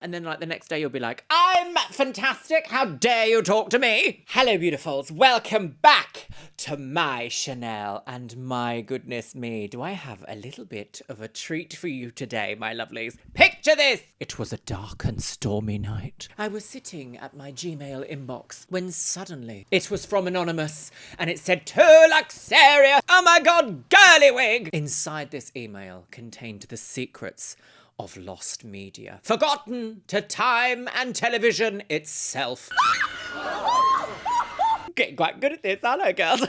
And then, like, the next day you'll be like, I'm fantastic. How dare you talk to me? Hello, beautifuls. Welcome back to my Chanel. And my goodness me, do I have a little bit of a treat for you today, my lovelies. Picture this. It was a dark and stormy night. I was sitting at my Gmail inbox when suddenly it was from Anonymous and it said, to Luxeria. Oh my God, girly wig. Inside this email contained the secrets of lost media, forgotten to time and television itself. Getting quite good at this, aren't I, girls?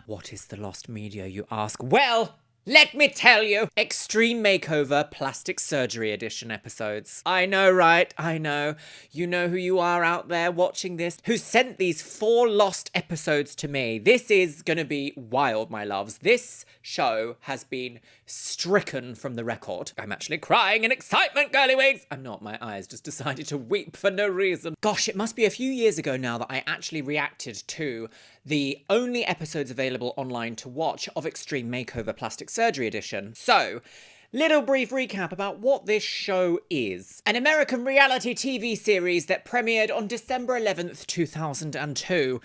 What is the lost media, you ask? Well, let me tell you. Extreme Makeover Plastic Surgery Edition episodes. I know, right? I know. You know who you are out there watching this, who sent these 4 lost episodes to me. This is gonna be wild, my loves. This show has been stricken from the record. I'm actually crying in excitement, girly wigs. I'm not. My eyes just decided to weep for no reason. Gosh, it must be a few years ago now that I actually reacted to the only episodes available online to watch of Extreme Makeover Plastic Surgery Edition. So, little brief recap about what this show is. An American reality TV series that premiered on December 11th, 2002.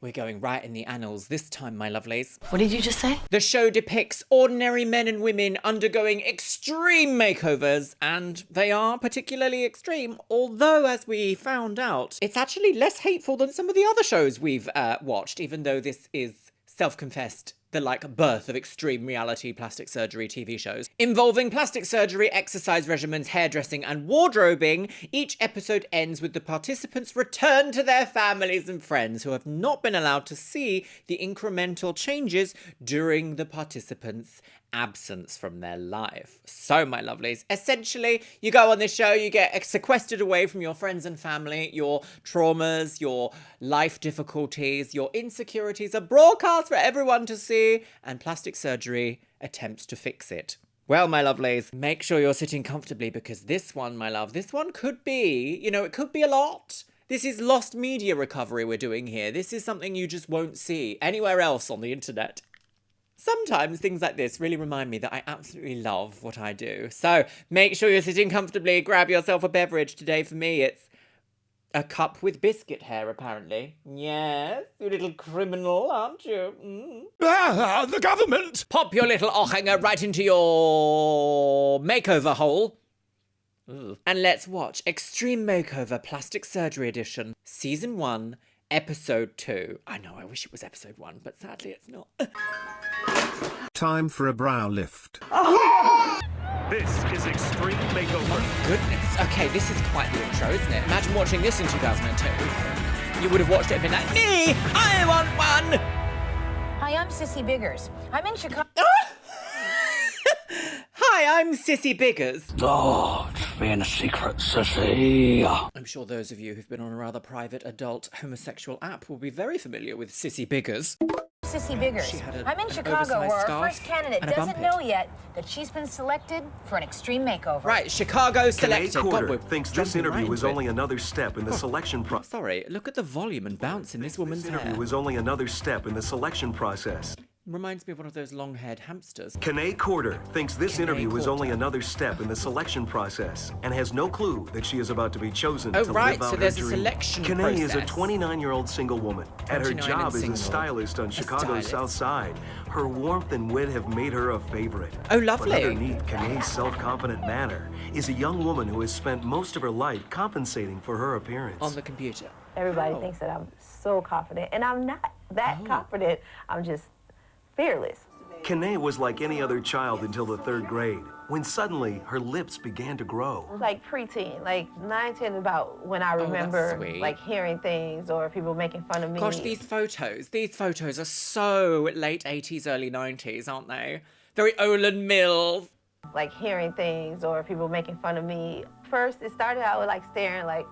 We're going right in the annals this time, my lovelies. What did you just say? The show depicts ordinary men and women undergoing extreme makeovers, and they are particularly extreme, although, as we found out, it's actually less hateful than some of the other shows we've watched, even though this is self-confessed the birth of extreme reality plastic surgery TV shows. Involving plastic surgery, exercise regimens, hairdressing, and wardrobing, each episode ends with the participants' return to their families and friends who have not been allowed to see the incremental changes during the participants' absence from their life. So, my lovelies, essentially, you go on this show, you get sequestered away from your friends and family, your traumas, your life difficulties, your insecurities are broadcast for everyone to see, and plastic surgery attempts to fix it. Well, my lovelies, make sure you're sitting comfortably because this one, my love, this one could be, it could be a lot. This is lost media recovery we're doing here. This is something you just won't see anywhere else on the internet. Sometimes things like this really remind me that I absolutely love what I do. So make sure you're sitting comfortably, grab yourself a beverage. Today for me it's a cup with biscuit hair, apparently. Yes, you little criminal, aren't you? The government! Pop your little ochanger right into your makeover hole. Ugh. And let's watch Extreme Makeover Plastic Surgery Edition, Season 1, Episode 2. I know, I wish it was Episode 1, but sadly it's not. Time for a brow lift. This is Extreme Makeover. Goodness. Okay, this is quite the intro, isn't it? Imagine watching this in 2002. You would have watched it and been like, me! I want one! Hi, I'm Sissy Biggers. I'm in Chicago. Hi, I'm Sissy Biggers. Oh, it's being a secret, Sissy. I'm sure those of you who've been on a rather private adult homosexual app will be very familiar with Sissy Biggers. Sissy Biggers. She had I'm in Chicago where our first candidate and a doesn't bump know it. yet that she's been selected for an extreme makeover. Right, Chicago selected. Kine God, we're thinks this jumping interview right was into only it. another step in the selection process. Sorry, look at the volume and bounce in this woman's This interview hair. was only another step in the selection process. Reminds me of one of those long-haired hamsters. Kine thinks this Kine interview was only Corder. another step in the selection process and has no clue that she is about to be chosen Oh, to right, live out so her there's a dream. selection Kine is a process. 29-year-old single woman. At her 29 job and as single. a stylist on A Chicago's stylist. South Side, her warmth and wit have made her a favorite. Oh, lovely. But underneath Kine's self-confident manner is a young woman who has spent most of her life compensating for her appearance. On the computer. Everybody Oh. thinks that I'm so confident, and I'm not that confident. I'm just fearless. Kine was like any other child until the 3rd grade, when suddenly her lips began to grow. Like preteen, like 9, 10, about when I remember sweet. like hearing things or people making fun of me. Gosh, these photos are so late 80s, early 90s, aren't they? Very Olin Mills. Like hearing things or people making fun of me. First, it started out with like staring like,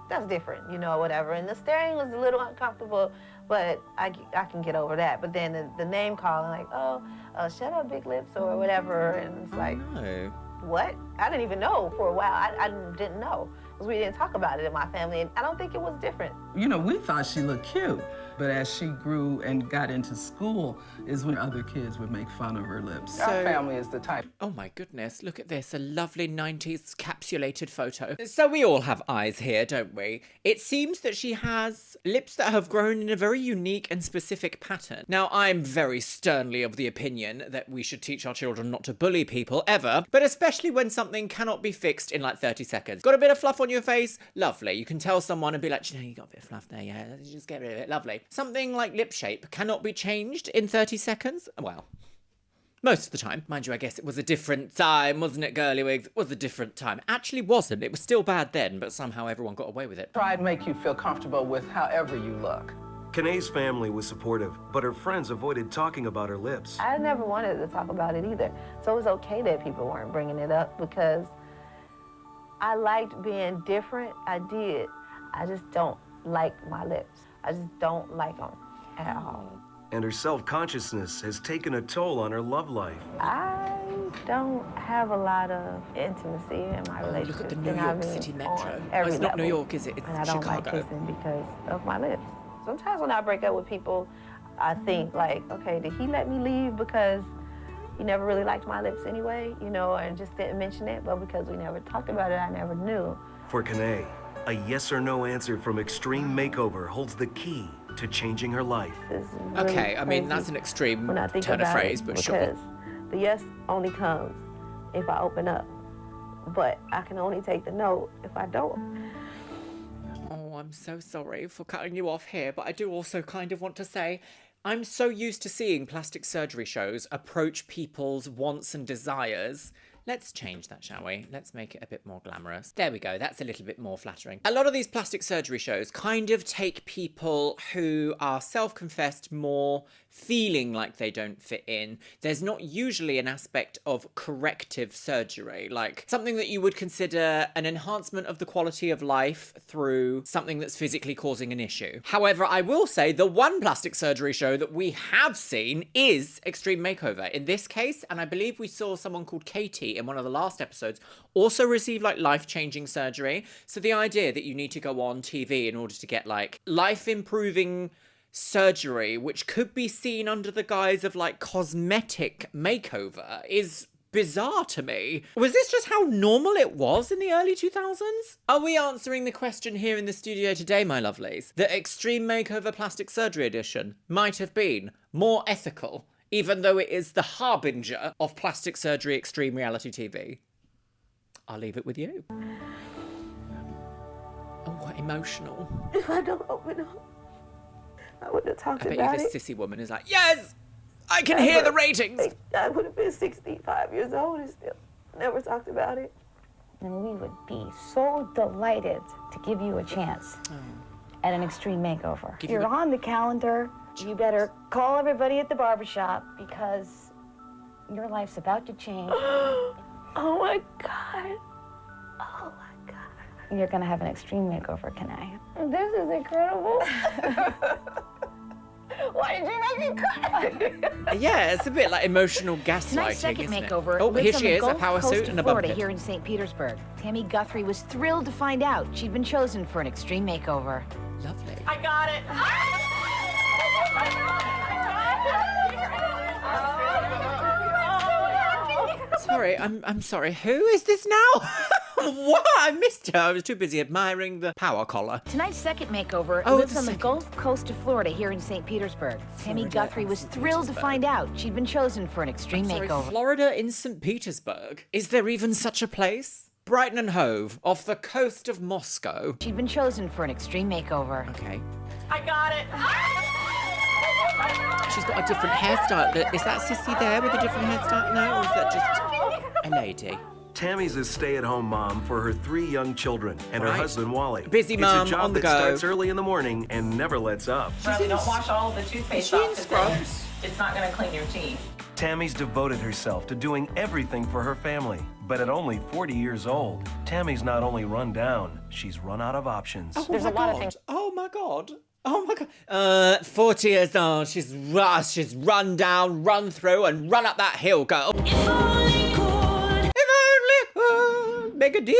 that's different, whatever. And the staring was a little uncomfortable, but I can get over that. But then the name calling, like, shut up, big lips, or whatever. And it's like, No. what? I didn't even know for a while. I didn't know because we didn't talk about it in my family. And I don't think it was different. We thought she looked cute. But as she grew and got into school is when other kids would make fun of her lips. Our family is the type. Oh my goodness, look at this, a lovely 90s capsulated photo. So we all have eyes here, don't we? It seems that she has lips that have grown in a very unique and specific pattern. Now, I'm very sternly of the opinion that we should teach our children not to bully people, ever, but especially when something cannot be fixed in like 30 seconds. Got a bit of fluff on your face? Lovely. You can tell someone and be like, you got a bit of fluff there, yeah, just get rid of it, lovely. Something like lip shape cannot be changed in 30 seconds? Well, most of the time. Mind you, I guess it was a different time, wasn't it, girly wigs? It was a different time. Actually wasn't. It was still bad then, but somehow everyone got away with it. Try to make you feel comfortable with however you look. Kine's family was supportive, but her friends avoided talking about her lips. I never wanted to talk about it either. So it was okay that people weren't bringing it up because I liked being different. I did. I just don't like my lips. I just don't like them at all. And her self-consciousness has taken a toll on her love life. I don't have a lot of intimacy in my relationship. Look at the New York City Metro. Every It's not level. New York, is it? It's and I don't Chicago. like kissing because of my lips. Sometimes when I break up with people, I think like, okay, did he let me leave because he never really liked my lips anyway, and just didn't mention it, but because we never talked about it, I never knew. For Kine, a yes or no answer from Extreme Makeover holds the key to changing her life. This is really Okay, I mean, crazy that's an extreme when I think turn of about phrase, it, but because sure. the yes only comes if I open up, but I can only take the no if I don't. Oh, I'm so sorry for cutting you off here, but I do also kind of want to say I'm so used to seeing plastic surgery shows approach people's wants and desires. Let's change that, shall we? Let's make it a bit more glamorous. There we go, that's a little bit more flattering. A lot of these plastic surgery shows kind of take people who are self-confessed more feeling like they don't fit in. There's not usually an aspect of corrective surgery, like something that you would consider an enhancement of the quality of life through something that's physically causing an issue. However, I will say the one plastic surgery show that we have seen is Extreme Makeover. In this case, and I believe we saw someone called Katie in one of the last episodes, also receive like life-changing surgery. So the idea that you need to go on TV in order to get like life-improving surgery, which could be seen under the guise of like cosmetic makeover, is bizarre to me. Was this just how normal it was in the early 2000s? Are we answering the question here in the studio today, my lovelies, that Extreme Makeover Plastic Surgery Edition might have been more ethical, even though it is the harbinger of plastic surgery extreme reality TV? I'll leave it with you. Oh, what emotional. If I don't open up, I would have talked I bet about you it. this sissy woman is like, yes, I can hear the ratings. I would have been 65 years old and still never talked about it. And we would be so delighted to give you a chance at an extreme makeover. Give you You're a- on the calendar. You better call everybody at the barbershop because your life's about to change. Oh my God. Oh my God. You're gonna have an extreme makeover, Kine. This is incredible. Why did you make me cry? Yeah, it's a bit like emotional Tonight's gaslighting, second isn't it? makeover Oh, lives here on she the is, a Gulf power Coast suit of and a Florida bucket. here in St. Petersburg. Tammy Guthrie was thrilled to find out she'd been chosen for an extreme makeover. Lovely. I got it. Sorry, I'm sorry. Who is this now? What? I missed her. I was too busy admiring the power collar. Tonight's second makeover Oh, lives the on the second. Gulf Coast of Florida here in St. Petersburg. Tammy Florida Guthrie and was St. thrilled to Petersburg. find out she'd been chosen for an extreme Sorry, makeover. Florida in St. Petersburg? Is there even such a place? Brighton and Hove, off the coast of Moscow. She'd been chosen for an extreme makeover. Okay. I got it. She's got a different hairstyle. Is that Sissy there with a different hairstyle? No, or is that just a lady? Tammy's a stay-at-home mom for her 3 young children and her Right. husband Wally. Busy mom, it's a job on the that go. starts early in the morning and never lets up. Really, don't wash all of the toothpaste she in off 'cause scrubs? it's not going to clean your teeth. Tammy's devoted herself to doing everything for her family. But at only 40 years old, Tammy's not only run down, she's run out of options. There's a lot of things. Oh my god. Oh my god. 40 years old. She's run down, run through, and run up that hill, girl. If only could make a deal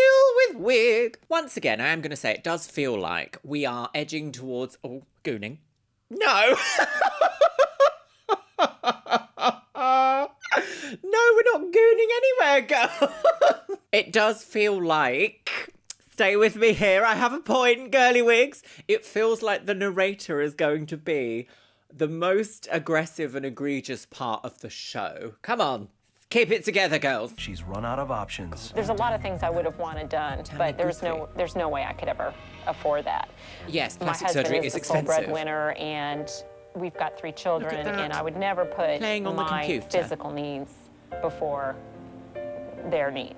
with wig. Once again, I am going to say it does feel like we are edging towards gooning. No. No, we're not gooning anywhere, girl. It does feel like, stay with me here, I have a point, girly wigs. It feels like the narrator is going to be the most aggressive and egregious part of the show. Come on, keep it together, girls. She's run out of options. There's a lot of things I would have wanted done, but there's no way I could ever afford that. Yes, My plastic husband surgery is is the sole expensive. breadwinner, and we've got 3 children, that. and I would never put Playing on the my computer. physical needs before their needs.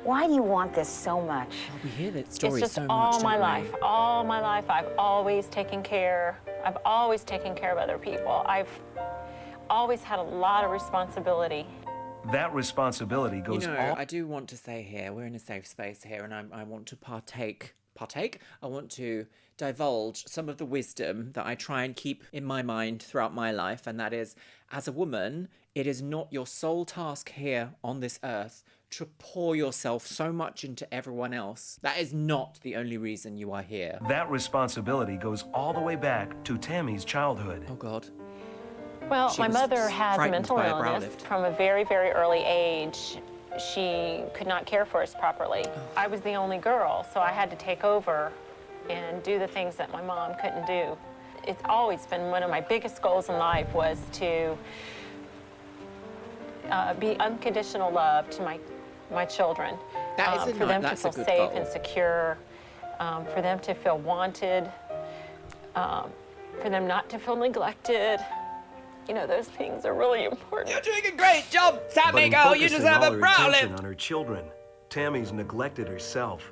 Why do you want this so much? We hear that It's story just so much, all don't my we? life. All my life, I've always taken care of other people. I've always had a lot of responsibility. That responsibility You goes know, all I do want to say here, we're in a safe space here, and I want to partake? I want to divulge some of the wisdom that I try and keep in my mind throughout my life, and that is, as a woman, it is not your sole task here on this earth to pour yourself so much into everyone else. That is not the only reason you are here. That responsibility goes all the way back to Tammy's childhood. Oh, God. Well, She my was mother has frightened mental by a illness browlift. from a very, very early age. She could not care for us properly. I was the only girl, so I had to take over and do the things that my mom couldn't do. It's always been one of my biggest goals in life was to be unconditional love to my children. That is for them to that's a feel good safe goal. and secure, for them to feel wanted, for them not to feel neglected. You know, those things are really important. You're doing a great job, But Sammy in girl. You focusing deserve all a her brow attention lift. on her children, Tammy's neglected herself.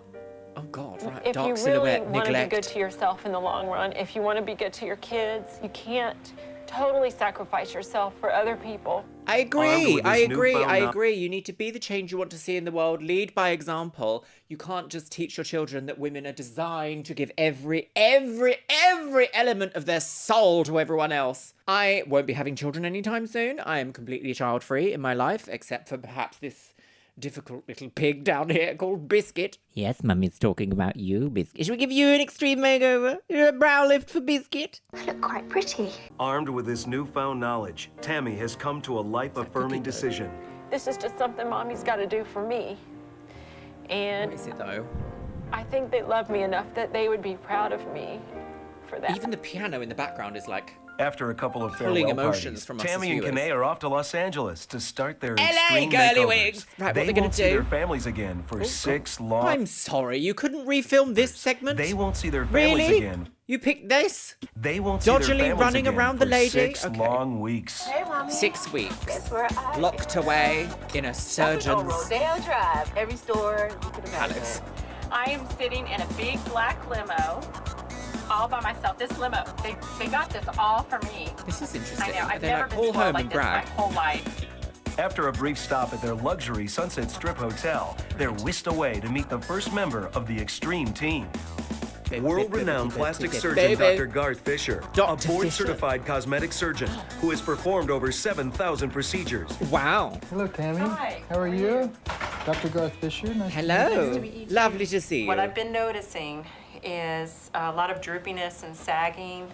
Oh, God, right. If Dark you really silhouette, want to be neglect. good to yourself in the long run, if you want to be good to your kids, you can't totally sacrifice yourself for other people. I Armed agree. with I his agree. newfound I kno- agree. You need to be the change you want to see in the world. Lead by example. You can't just teach your children that women are designed to give every element of their soul to everyone else. I won't be having children anytime soon. I am completely child-free in my life, except for perhaps this difficult little pig down here called Biscuit. Yes, Mummy's talking about you, Biscuit. Should we give you an extreme makeover? A brow lift for Biscuit? I look quite pretty. Armed with this newfound knowledge, Tammy has come to a life-affirming decision. This is just something Mommy's got to do for me. And What is it, though? I think they love me enough that they would be proud of me for that. Even the piano in the background is like... After a couple of Pulling farewell emotions parties, from us Tammy as and viewers. Kine are off to Los Angeles to start their LA extreme girly makeovers. wigs. Right, what they they're gonna won't see do- their families again for 6 long... I'm sorry, you couldn't refilm this segment? They won't see their families Really? again. You picked this? They won't see their Dodgily families running again around the for lady? 6 Okay. long weeks. Hey, Mommy. 6 weeks. Guess where I Locked away in a on surgeon's Rodeo Drive. Every store you could imagine. palace. I am sitting in a big black limo all by myself. This limo, they got this all for me. This is I interesting. know, I've They're never like, been call spoiled home like and this my brag. whole life. After a brief stop at their luxury Sunset Strip hotel, they're whisked away to meet the first member of the Extreme team. World-renowned plastic surgeon Dr. Garth Fisher, a Dr. board-certified cosmetic surgeon who has performed over 7,000 procedures. Wow. Hello, Tammy. Hi. How are you? Dr. Garth Fisher. Nice Hello. Lovely to see you. What I've been noticing is a lot of droopiness and sagging,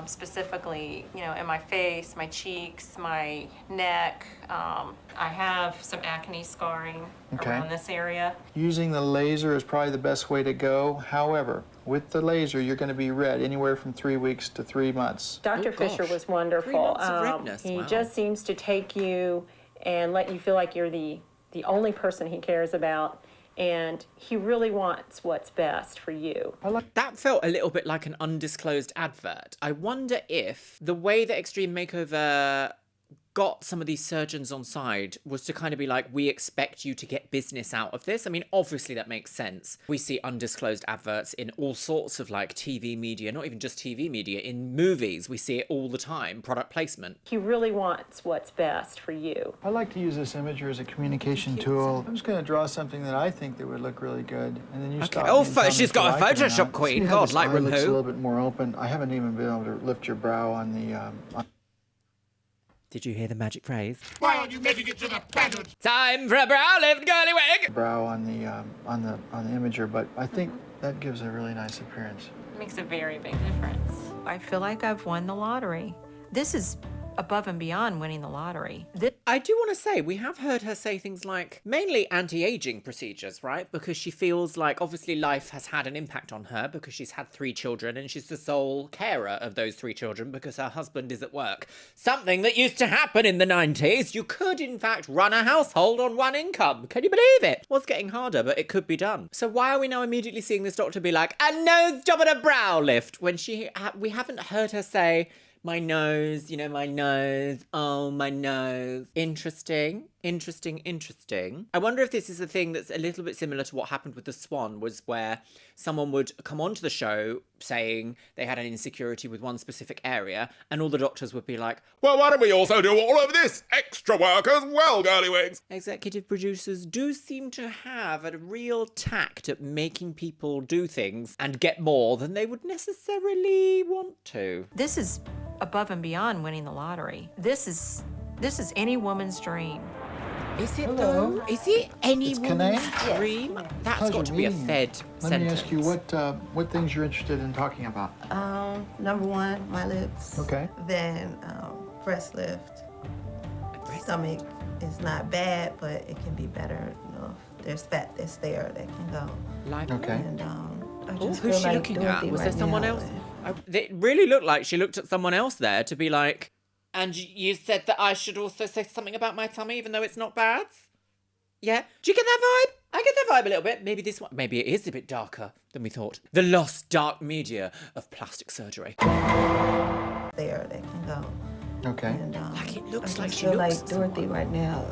specifically, you know, in my face, my cheeks, my neck. I have some acne scarring Okay. around this area. Using the laser is probably the best way to go. However, with the laser, you're going to be red anywhere from 3 weeks to 3 months. Dr. Oh, Fisher gosh. was 3 wonderful. months of redness, He wow. just seems to take you and let you feel like you're the only person he cares about, and he really wants what's best for you. That felt a little bit like an undisclosed advert. I wonder if the way that Extreme Makeover got some of these surgeons on side was to kind of be like, we expect you to get business out of this. I mean, obviously that makes sense. We see undisclosed adverts in all sorts of like TV media, not even just TV media, in movies. We see it all the time, product placement. He really wants what's best for you. I like to use this imager as a communication tool. I'm just going to draw something that I think that would look really good, and then you stop me Oh, and tell me she's if got you a like it or Photoshop not. queen. See how God, this eye Lightroom looks a who? little bit more open. I haven't even been able to lift your brow on the Did you hear the magic phrase? Why aren't you making it to the pattern? Time for a brow lift, girly wig! brow on the imager, but I think that gives a really nice appearance. It makes a very big difference. I feel like I've won the lottery. This is above and beyond winning the lottery. I do want to say, we have heard her say things like, mainly anti-aging procedures, right? Because she feels like, obviously, life has had an impact on her because she's had 3 children and she's the sole carer of those 3 children because her husband is at work. Something that used to happen in the 90s. You could, in fact, run a household on 1 income. Can you believe it? Was getting harder, but it could be done. So why are we now immediately seeing this doctor be like, a nose job and a brow lift, when we haven't heard her say, my nose, my nose, oh, my nose. Interesting. I wonder if this is a thing that's a little bit similar to what happened with the Swan, was where someone would come onto the show saying they had an insecurity with one specific area, and all the doctors would be like, well, why don't we also do all of this extra work as well, girly wigs? Executive producers do seem to have a real tact at making people do things and get more than they would necessarily want to. This is above and beyond winning the lottery. This is any woman's dream. Is it though? Is it any woman's dream? That's got to be a fed sentence. Let me ask you what things you're interested in talking about. Number 1, my lips. Okay. Then breast lift. Stomach is not bad, but it can be better. If there's fat that's there that can go. Like, okay. And I just who's feel she like looking Dorothy at? Was right there someone now, else? It really looked like she looked at someone else there to be like, and you said that I should also say something about my tummy, even though it's not bad? Yeah? Do you get that vibe? I get that vibe a little bit. Maybe this one, maybe it is a bit darker than we thought. The lost dark media of plastic surgery. There that can go. Okay. And Like it looks I like just she feel looks like at Dorothy someone. right now.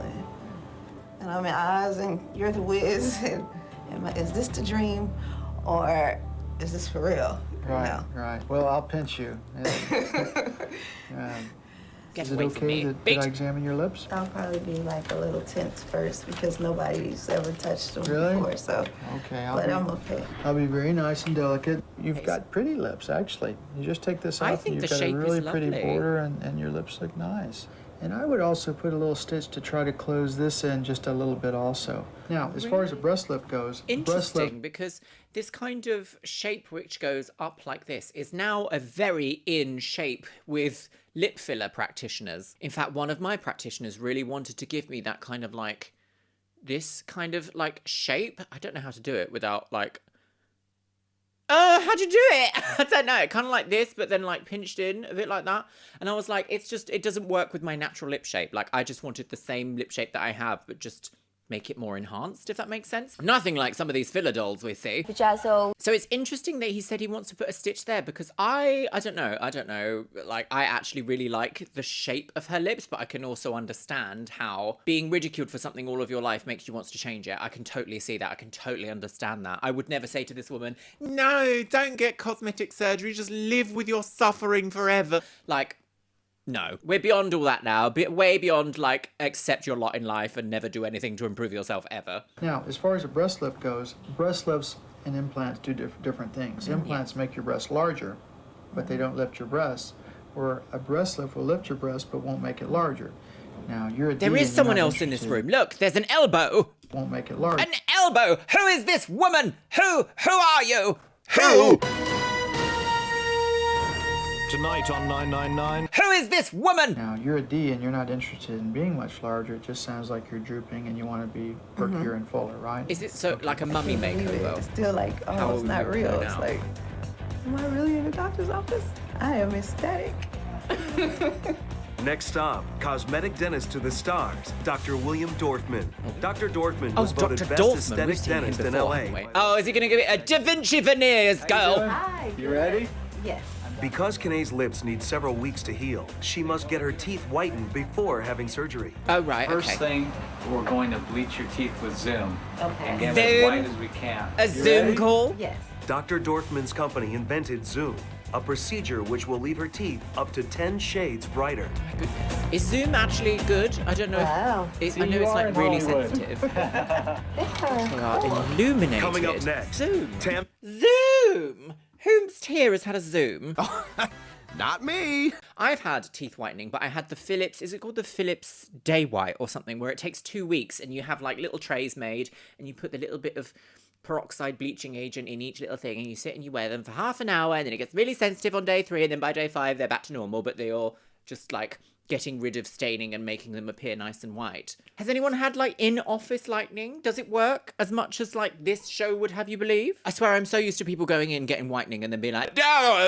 And I'm in Oz, and you're the Wiz. And is this the dream, or is this for real? Right, right. Well, I'll pinch you. Get Is it away from okay me. that I examine your lips? I'll probably be like a little tense first because nobody's ever touched them Really? before. So, Okay, I'm okay. I'll be very nice and delicate. You've got pretty lips, actually. You just take this I off think and the you've got a shape really is pretty lovely. border and your lips look nice. And I would also put a little stitch to try to close this in just a little bit also. Now, as far as the breast lift goes, breast lift, Interesting, because this kind of shape which goes up like this is now a very in shape with lip filler practitioners. In fact, one of my practitioners really wanted to give me that kind of like, this kind of like shape. I don't know how to do it without like, how'd you do it? I don't know. Kind of like this, but then like pinched in a bit like that. And I was like, it doesn't work with my natural lip shape. Like I just wanted the same lip shape that I have, but just make it more enhanced, if that makes sense. Nothing like some of these filler dolls we see. So it's interesting that he said he wants to put a stitch there, because I don't know. Like, I actually really like the shape of her lips, but I can also understand how being ridiculed for something all of your life makes you want to change it. I can totally see that. I can totally understand that. I would never say to this woman, no, don't get cosmetic surgery. Just live with your suffering forever. Like, no, we're beyond all that now. Way beyond, like, accept your lot in life and never do anything to improve yourself ever. Now, as far as the breast lift goes, breast lifts and implants do different things. Implants make your breast larger, but they don't lift your breasts. Or a breast lift will lift your breast, but won't make it larger. Now, you're a D There and is you're someone not else in this interested. room. Look, there's an elbow. Won't make it larger. An elbow. Who is this woman? Who are you? Who? Tonight on 999. Who is this woman? Now, you're a D and you're not interested in being much larger. It just sounds like you're drooping and you want to be perkier and fuller, right? Is it so like a mummy makeover? It's still like, oh, How it's are not we real. doing It's now? like, am I really in the doctor's office? I am ecstatic. Next stop, cosmetic dentist to the stars, Dr. William Dorfman. Dr. Dorfman was voted Dr. best Dorfman. aesthetic We've seen him dentist in before, LA. haven't we? Oh, is he going to give it a Da Vinci veneers, girl? Hi. You ready? Yes. Because Kine's lips need several weeks to heal, she must get her teeth whitened before having surgery. Oh, right, First okay. thing, we're going to bleach your teeth with Zoom Okay. and get them as Zoom? white as we can. A Zoom call? Yes. Dr. Dorfman's company invented Zoom, a procedure which will leave her teeth up to 10 shades brighter. My goodness. Is Zoom actually good? I don't know. Wow. I know it's like really sensitive. They are illuminated. Coming up next, Zoom. Tam. Zoom! Whomst here has had a Zoom? Not me. I've had teeth whitening, but I had the Philips, is it called the Philips Day White or something, where it takes 2 weeks and you have like little trays made and you put the little bit of peroxide bleaching agent in each little thing, and you sit and you wear them for half an hour, and then it gets really sensitive on day 3, and then by day 5 they're back to normal, but they're just like getting rid of staining and making them appear nice and white. Has anyone had like in-office lightening? Does it work as much as like this show would have you believe? I swear I'm so used to people going in, getting whitening, and then being like,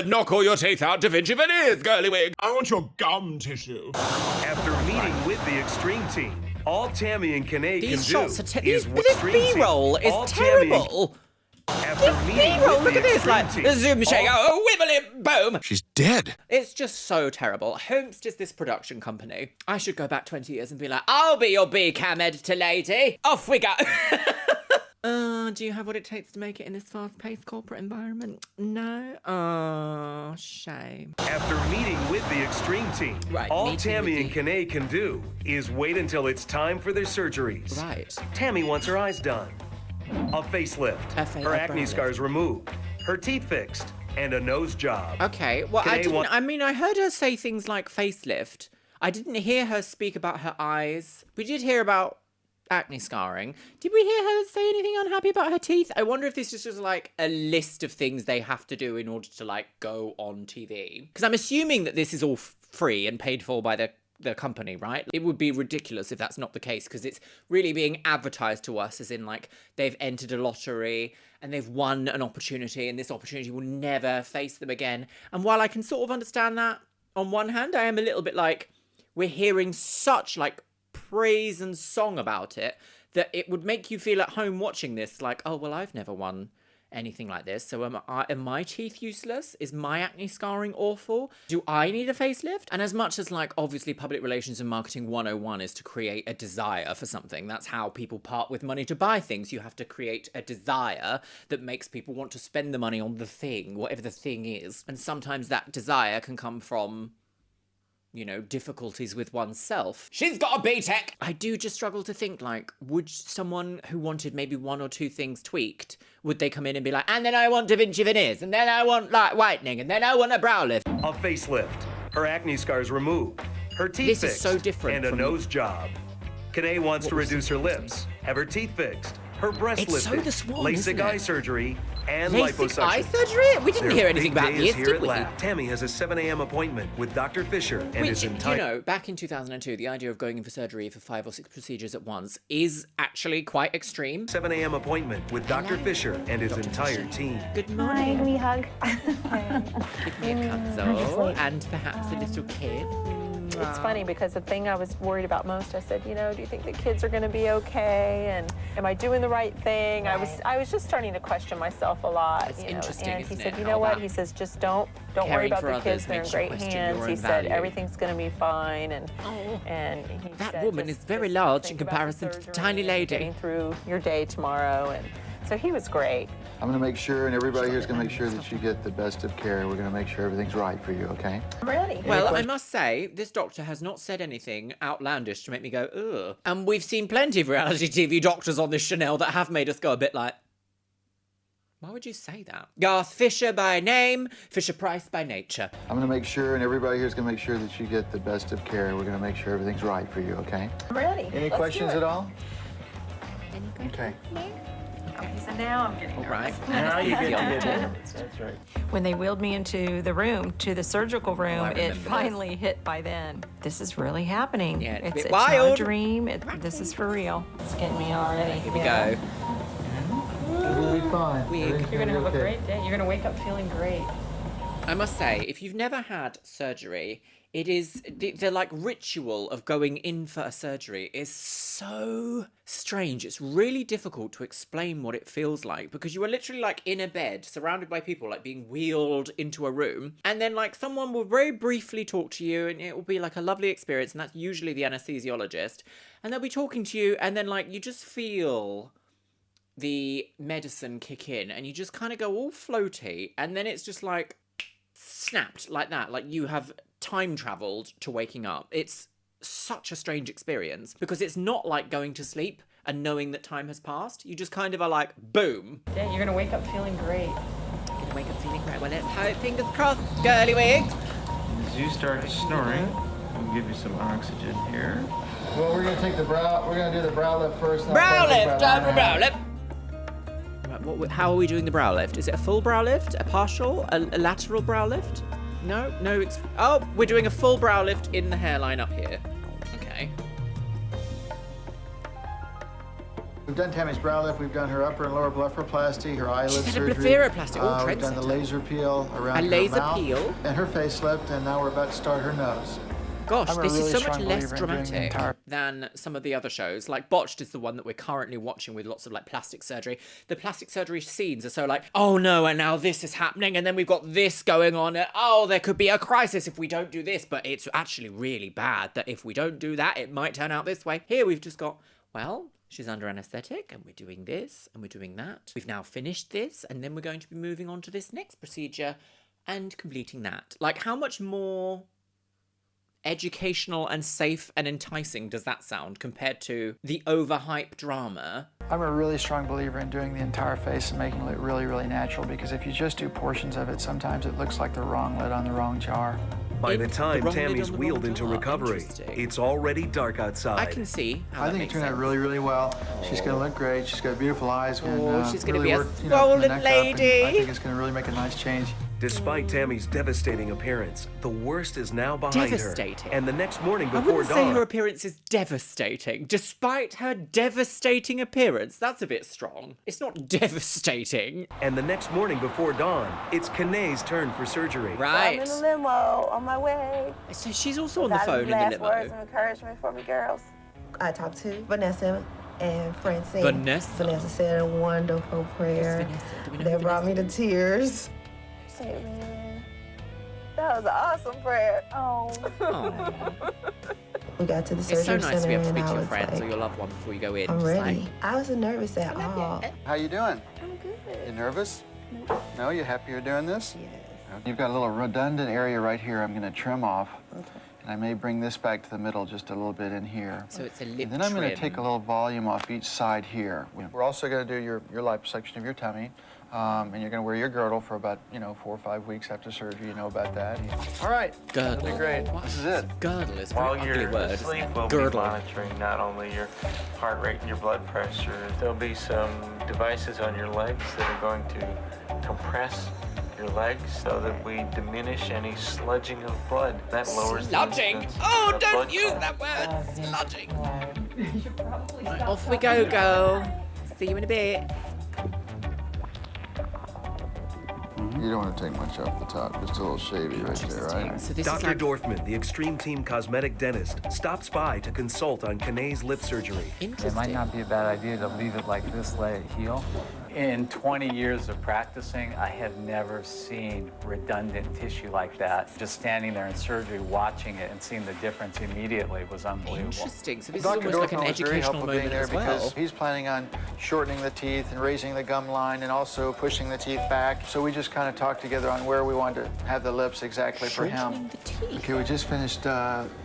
Knock all your teeth out, Da Vinci veneers, girly wig. I want your gum tissue. After meeting with the Extreme Team, all Tammy and Kine these can shots do are is this B-roll is all Tammy- terrible. After meeting B-roll, with look the at this, Extreme like, Team, the zoom shake, wibbly, boom. She's dead. It's just so terrible. Holmes is this production company. I should go back 20 years and be like, I'll be your B-cam editor lady. Off we go. Do you have what it takes to make it in this fast-paced corporate environment? No? Oh, shame. After meeting with the Extreme Team, all Tammy and Kine can do is wait until it's time for their surgeries. Right. Tammy wants her eyes done, a facelift, her acne scars removed, her teeth fixed, and a nose job. Okay, well, I heard her say things like facelift. I didn't hear her speak about her eyes. We did hear about acne scarring. Did we hear her say anything unhappy about her teeth? I wonder if this is just like a list of things they have to do in order to like go on TV. Because I'm assuming that this is all free and paid for by the company, right? It would be ridiculous if that's not the case, because it's really being advertised to us as in like they've entered a lottery and they've won an opportunity, and this opportunity will never face them again. And while I can sort of understand that, on one hand, I am a little bit like, we're hearing such like praise and song about it that it would make you feel at home watching this like, oh, well, I've never won anything like this, so am my teeth useless? Is my acne scarring awful? Do I need a facelift? And as much as like obviously public relations and marketing 101 is to create a desire for something, that's how people part with money to buy things. You have to create a desire that makes people want to spend the money on the thing, whatever the thing is. And sometimes that desire can come from, you know, difficulties with oneself. She's got a B-Tech! I do just struggle to think, like, would someone who wanted maybe 1 or 2 things tweaked, would they come in and be like, and then I want Da Vinci veneers, and then I want, like, whitening, and then I want a brow lift? A facelift, her acne scars removed, her teeth This fixed, is so different and a from- nose job. Kine wants to reduce her lips, have her teeth fixed, her breast It's so lifted, the Swan, LASIK isn't eye it? surgery, and LASIK liposuction. eye surgery? We didn't hear anything about this, here did at we? Lab. Tammy has a 7 a.m. appointment with Dr. Fisher and his Which, entire... you know, back in 2002, the idea of going in for surgery for 5 or 6 procedures at once is actually quite extreme. 7 a.m. appointment with Dr. Fisher and his entire team. Good morning. Hi, we hug. Give me a cuddle and perhaps a little kiss. It's funny because the thing I was worried about most, I said, you know, do you think the kids are going to be okay? And am I doing the right thing? Right. I was just starting to question myself a lot. It's you know, interesting, and he isn't said, it, you how know what? that He says, just don't worry caring about for the others kids. They're in makes you great question your hands. own He said value. everything's going to be fine. And he That said, woman is very large in think about the comparison to the surgery tiny and lady. Getting through your day tomorrow, and so he was great. I'm going to make sure, and everybody here is going to make sure that you get the best of care. We're going to make sure everything's right for you, okay? I'm ready. Well, I must say, this doctor has not said anything outlandish to make me go, ugh. And we've seen plenty of reality TV doctors on this Chanel that have made us go a bit like, why would you say that? Garth Fisher by name, Fisher Price by nature. I'm going to make sure, and everybody here is going to make sure that you get the best of care. We're going to make sure everything's right for you, okay? I'm ready. Any questions at all? Okay. So now I'm getting Right. Now you get Anesthesiologist. That's right. When they wheeled me into the room, to the surgical room, I it remember finally hit by then. This is really happening. Yeah, it's a bit it's wild. not a dream. This is for real. It's getting me already. Here we go. We'll be fine. You're gonna have a great day. You're gonna wake up feeling great. I must say, if you've never had surgery, it is the like ritual of going in for a surgery is so strange. It's really difficult to explain what it feels like, because you are literally like in a bed surrounded by people, like being wheeled into a room, and then like someone will very briefly talk to you, and it will be like a lovely experience, and that's usually the anesthesiologist, and they'll be talking to you, and then like you just feel the medicine kick in, and you just kind of go all floaty, and then it's just like snapped like that, like you have time traveled to waking up. It's such a strange experience, because it's not like going to sleep and knowing that time has passed. You just kind of are like, boom. Yeah, you're gonna wake up feeling great. You're gonna wake up feeling great. Well, let's hope, fingers crossed, girly wigs. As you start snoring, we'll give you some oxygen here. Well, we're going to take the brow, we're going to do the brow lift first. and I'll Brow take the lift, time for brow lift. How are we doing the brow lift? Is it a full brow lift? A partial? A lateral brow lift? No? Oh, we're doing a full brow lift in the hairline up here. Okay. We've done Tammy's brow lift, we've done her upper and lower blepharoplasty, her eyelid She's had a surgery. blepharoplasty. Oh, we've done the laser peel around a her laser mouth peel? and her facelift, and now we're about to start her nose. Gosh, this is so much less believer in doing the dramatic entire- than some of the other shows. Like, Botched is the one that we're currently watching with lots of, like, plastic surgery. The plastic surgery scenes are so like, oh no, and now this is happening, and then we've got this going on, and oh, there could be a crisis if we don't do this, but it's actually really bad that if we don't do that, it might turn out this way. Here we've just got, well, she's under anesthetic, and we're doing this, and we're doing that. We've now finished this, and then we're going to be moving on to this next procedure and completing that. Like, how much more educational and safe and enticing does that sound compared to the overhyped drama? I'm a really strong believer in doing the entire face and making it look really, really natural, because if you just do portions of it, sometimes it looks like the wrong lid on the wrong jar. By the time wrong lid Tammy's on the wheeled wrong into jar. recovery, Interesting. it's already dark outside. I can see how I that think it makes turned out sense. really, really well. She's going to look great. She's got beautiful eyes. Oh, she's gonna really be a worked, from swollen the neck up, and lady. I think it's going to really make a nice change. Despite Tammy's devastating appearance, the worst is now behind Devastating. her. And the next morning I before wouldn't say dawn, her appearance is devastating. Despite her devastating appearance, that's a bit strong. It's not devastating. and the next morning before dawn, it's Kine's turn for surgery. I'm Right. in the limo on my way. So she's also on the Got phone any in the last words limo. of encouragement for me, girls? I talked to Vanessa and Francine. Vanessa? Vanessa said a wonderful prayer Vanessa? Do we know that who brought me to Vanessa tears. Say, man, that was an awesome prayer. Oh. We got to the surgery It's so nice to be able to center speak to and I your was friends or like, your loved one before you go in. I'm Just ready. like, I wasn't nervous at all. How you doing? I'm good. You nervous? No, you happy you're doing this? Yes. You've got a little redundant area right here I'm going to trim off. And I may bring this back to the middle just a little bit in here. so it's a lip And then I'm going to trim. take a little volume off each side here. We're also going to do your liposuction of your tummy. And you're going to wear your girdle for about, 4 or 5 weeks after surgery. You know about that. All right. Girdle. That'll be great. What? This is it. Girdle is a While very ugly you're word. asleep, isn't it? we'll be Girdle. monitoring not only your heart rate and your blood pressure. There'll be some devices on your legs that are going to compress your legs so that we diminish any sludging of blood. That lowers the Sludging? incidence Oh, of don't blood use clots. that word. Sludging. Right, off we go, girl. See you in a bit. You don't want to take much off the top. Just a little shavy right there, right? So this Dr. is like Dorfman, the Extreme Team cosmetic dentist, stops by to consult on Kine's lip surgery. interesting. It might not be a bad idea to leave it like this, let it heal. In 20 years of practicing, I have never seen redundant tissue like that. Just standing there in surgery, watching it and seeing the difference immediately was unbelievable. Interesting. So this Dr. is almost like an Dorfman was very educational helpful being moment there as well. because he's planning on shortening the teeth and raising the gum line and also pushing the teeth back. So we just kind of talked together on where we wanted to have the lips exactly for him. Shortening the teeth. Okay, we just finished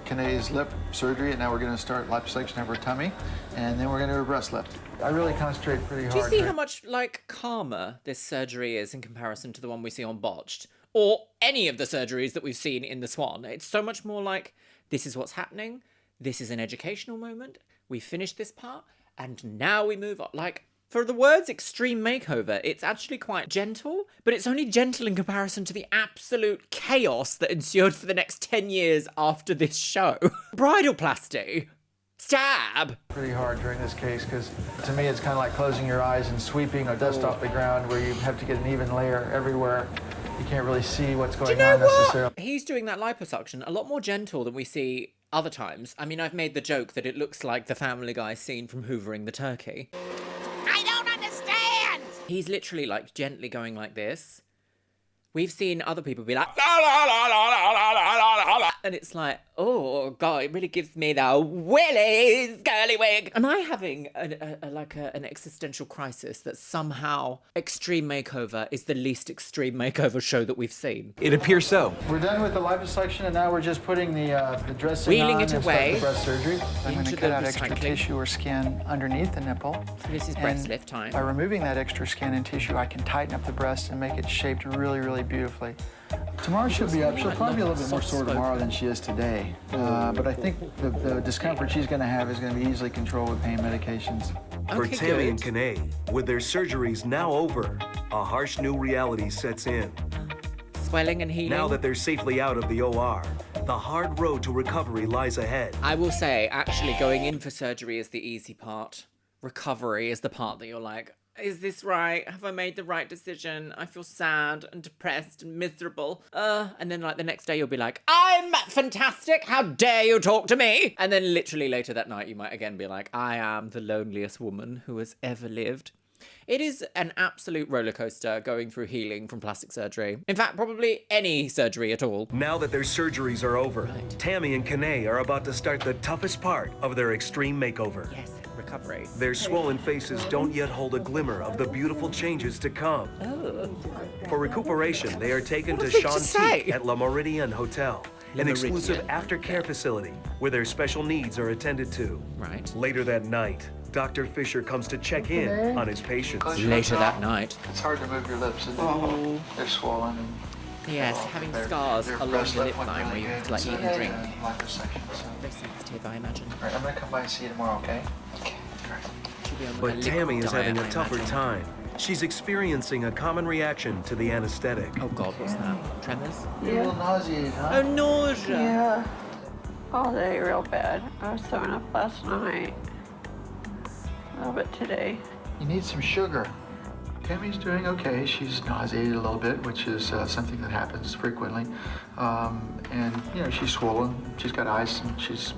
Kine's lip surgery, and now we're going to start liposuction of her tummy, and then we're going to do a breast lift. I really concentrate pretty hard. Do you see how much, like, calmer this surgery is in comparison to the one we see on Botched? Or any of the surgeries that we've seen in The Swan? It's so much more like, this is what's happening, this is an educational moment, we finished this part, and now we move on. Like, for the words Extreme Makeover, it's actually quite gentle, but it's only gentle in comparison to the absolute chaos that ensued for the next 10 years after this show. Bridalplasty. Stab! Pretty hard during this case, because to me it's kind of like closing your eyes and sweeping a dust off the ground where you have to get an even layer everywhere. You can't really see what's going on necessarily. He's doing that liposuction a lot more gentle than we see other times. I mean, I've made the joke that it looks like the Family Guy scene from Hoovering the Turkey. I don't understand! He's literally, like, gently going like this. We've seen other people be like, and it's like, oh god, it really gives me the willies, girly wig. Am I having an existential crisis that somehow Extreme Makeover is the least Extreme Makeover show that we've seen? It appears so. We're done with the liposuction, and now we're just putting the dressing Wheeling on it and away start the breast surgery. I'm going into to cut the out extra recycling. tissue or skin underneath the nipple. This is breast lift time. By removing that extra skin and tissue, I can tighten up the breast and make it shaped really, really beautifully. Tomorrow she'll be up. She'll probably be a little bit more sore tomorrow than she is today. But I think the discomfort she's going to have is going to be easily controlled with pain medications. For Okay, Tammy and good. Kine, with their surgeries now over, a harsh new reality sets in. Swelling and healing. Now that they're safely out of the OR, the hard road to recovery lies ahead. I will say, actually, going in for surgery is the easy part. Recovery is the part that you're like, is this right? Have I made the right decision? I feel sad and depressed and miserable. And then like the next day you'll be like, I'm fantastic. How dare you talk to me? And then literally later that night you might again be like, I am the loneliest woman who has ever lived. It is an absolute roller coaster going through healing from plastic surgery. In fact, probably any surgery at all. Now that their surgeries are over, Tammy and Kine are about to start the toughest part of their extreme makeover. Yes, recovery. Their swollen faces don't yet hold a glimmer of the beautiful changes to come. For recuperation, they are taken to Shantique at La Meridian Hotel, an exclusive aftercare facility where their special needs are attended to. Right. Later that night, Dr. Fisher comes to check in on his patients. Later that night. It's hard to move your lips, isn't it? They're swollen. Yes, having scars their along breast the lip lip line look where you really have to like good. eat and drink. Liposuction, so. Very sensitive, I imagine. All right, I'm gonna come by and see you tomorrow, okay? Okay. She'll be on But a liquid Tammy is diet, having I a tougher imagine. time. She's experiencing a common reaction to the anesthetic. Oh God, what's that? Tremors? You're a little nauseated, huh? Oh, nausea. Yeah, all day real bad. I was throwing up last night. A little bit today. You need some sugar. Tammy's doing okay. She's nauseated a little bit, which is something that happens frequently. And you know, she's swollen. She's got ice, and she's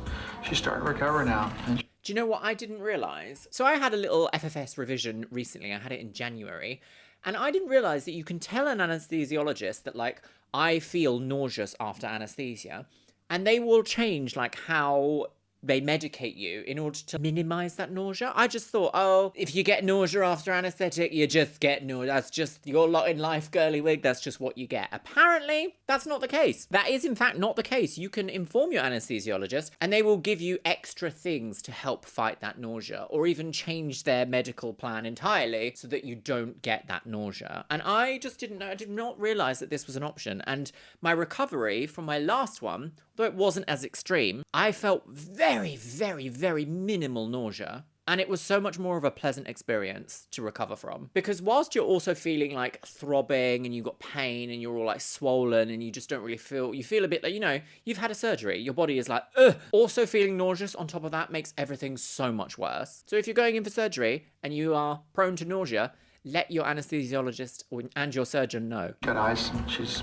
starting to recover now. And Do you know what I didn't realise? So I had a little FFS revision recently. I had it in January. And I didn't realise that you can tell an anaesthesiologist that, like, I feel nauseous after anaesthesia. And they will change, like, how they medicate you in order to minimize that nausea. I just thought, oh, if you get nausea after anesthetic, you just get nausea. That's just your lot in life, girly wig. That's just what you get. Apparently, that's not the case. That is, in fact, not the case. You can inform your anesthesiologist and they will give you extra things to help fight that nausea, or even change their medical plan entirely so that you don't get that nausea. And I just didn't know, I did not realize that this was an option. And my recovery from my last one, though it wasn't as extreme, I felt very, very, very minimal nausea. And it was so much more of a pleasant experience to recover from. Because whilst you're also feeling like throbbing and you've got pain and you're all like swollen and you just don't really feel, you feel a bit like, you know, you've had a surgery. Your body is like, ugh. Also feeling nauseous on top of that makes everything so much worse. So if you're going in for surgery and you are prone to nausea, let your anesthesiologist and your surgeon know. got ice, and she's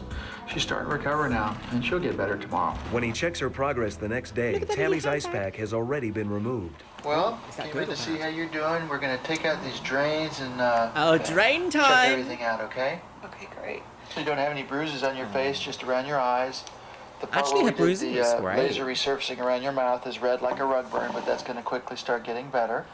starting to recover now, and she'll get better tomorrow. When he checks her progress the next day, Tammy's ice pack has already been removed. Well, came in to see how you're doing. We're gonna take out these drains and drain check time. everything out, okay? Okay, great. So you don't have any bruises on your face, just around your eyes. The part Actually, where her we bruising did is the great. laser resurfacing around your mouth is red like a rug burn, but that's gonna quickly start getting better.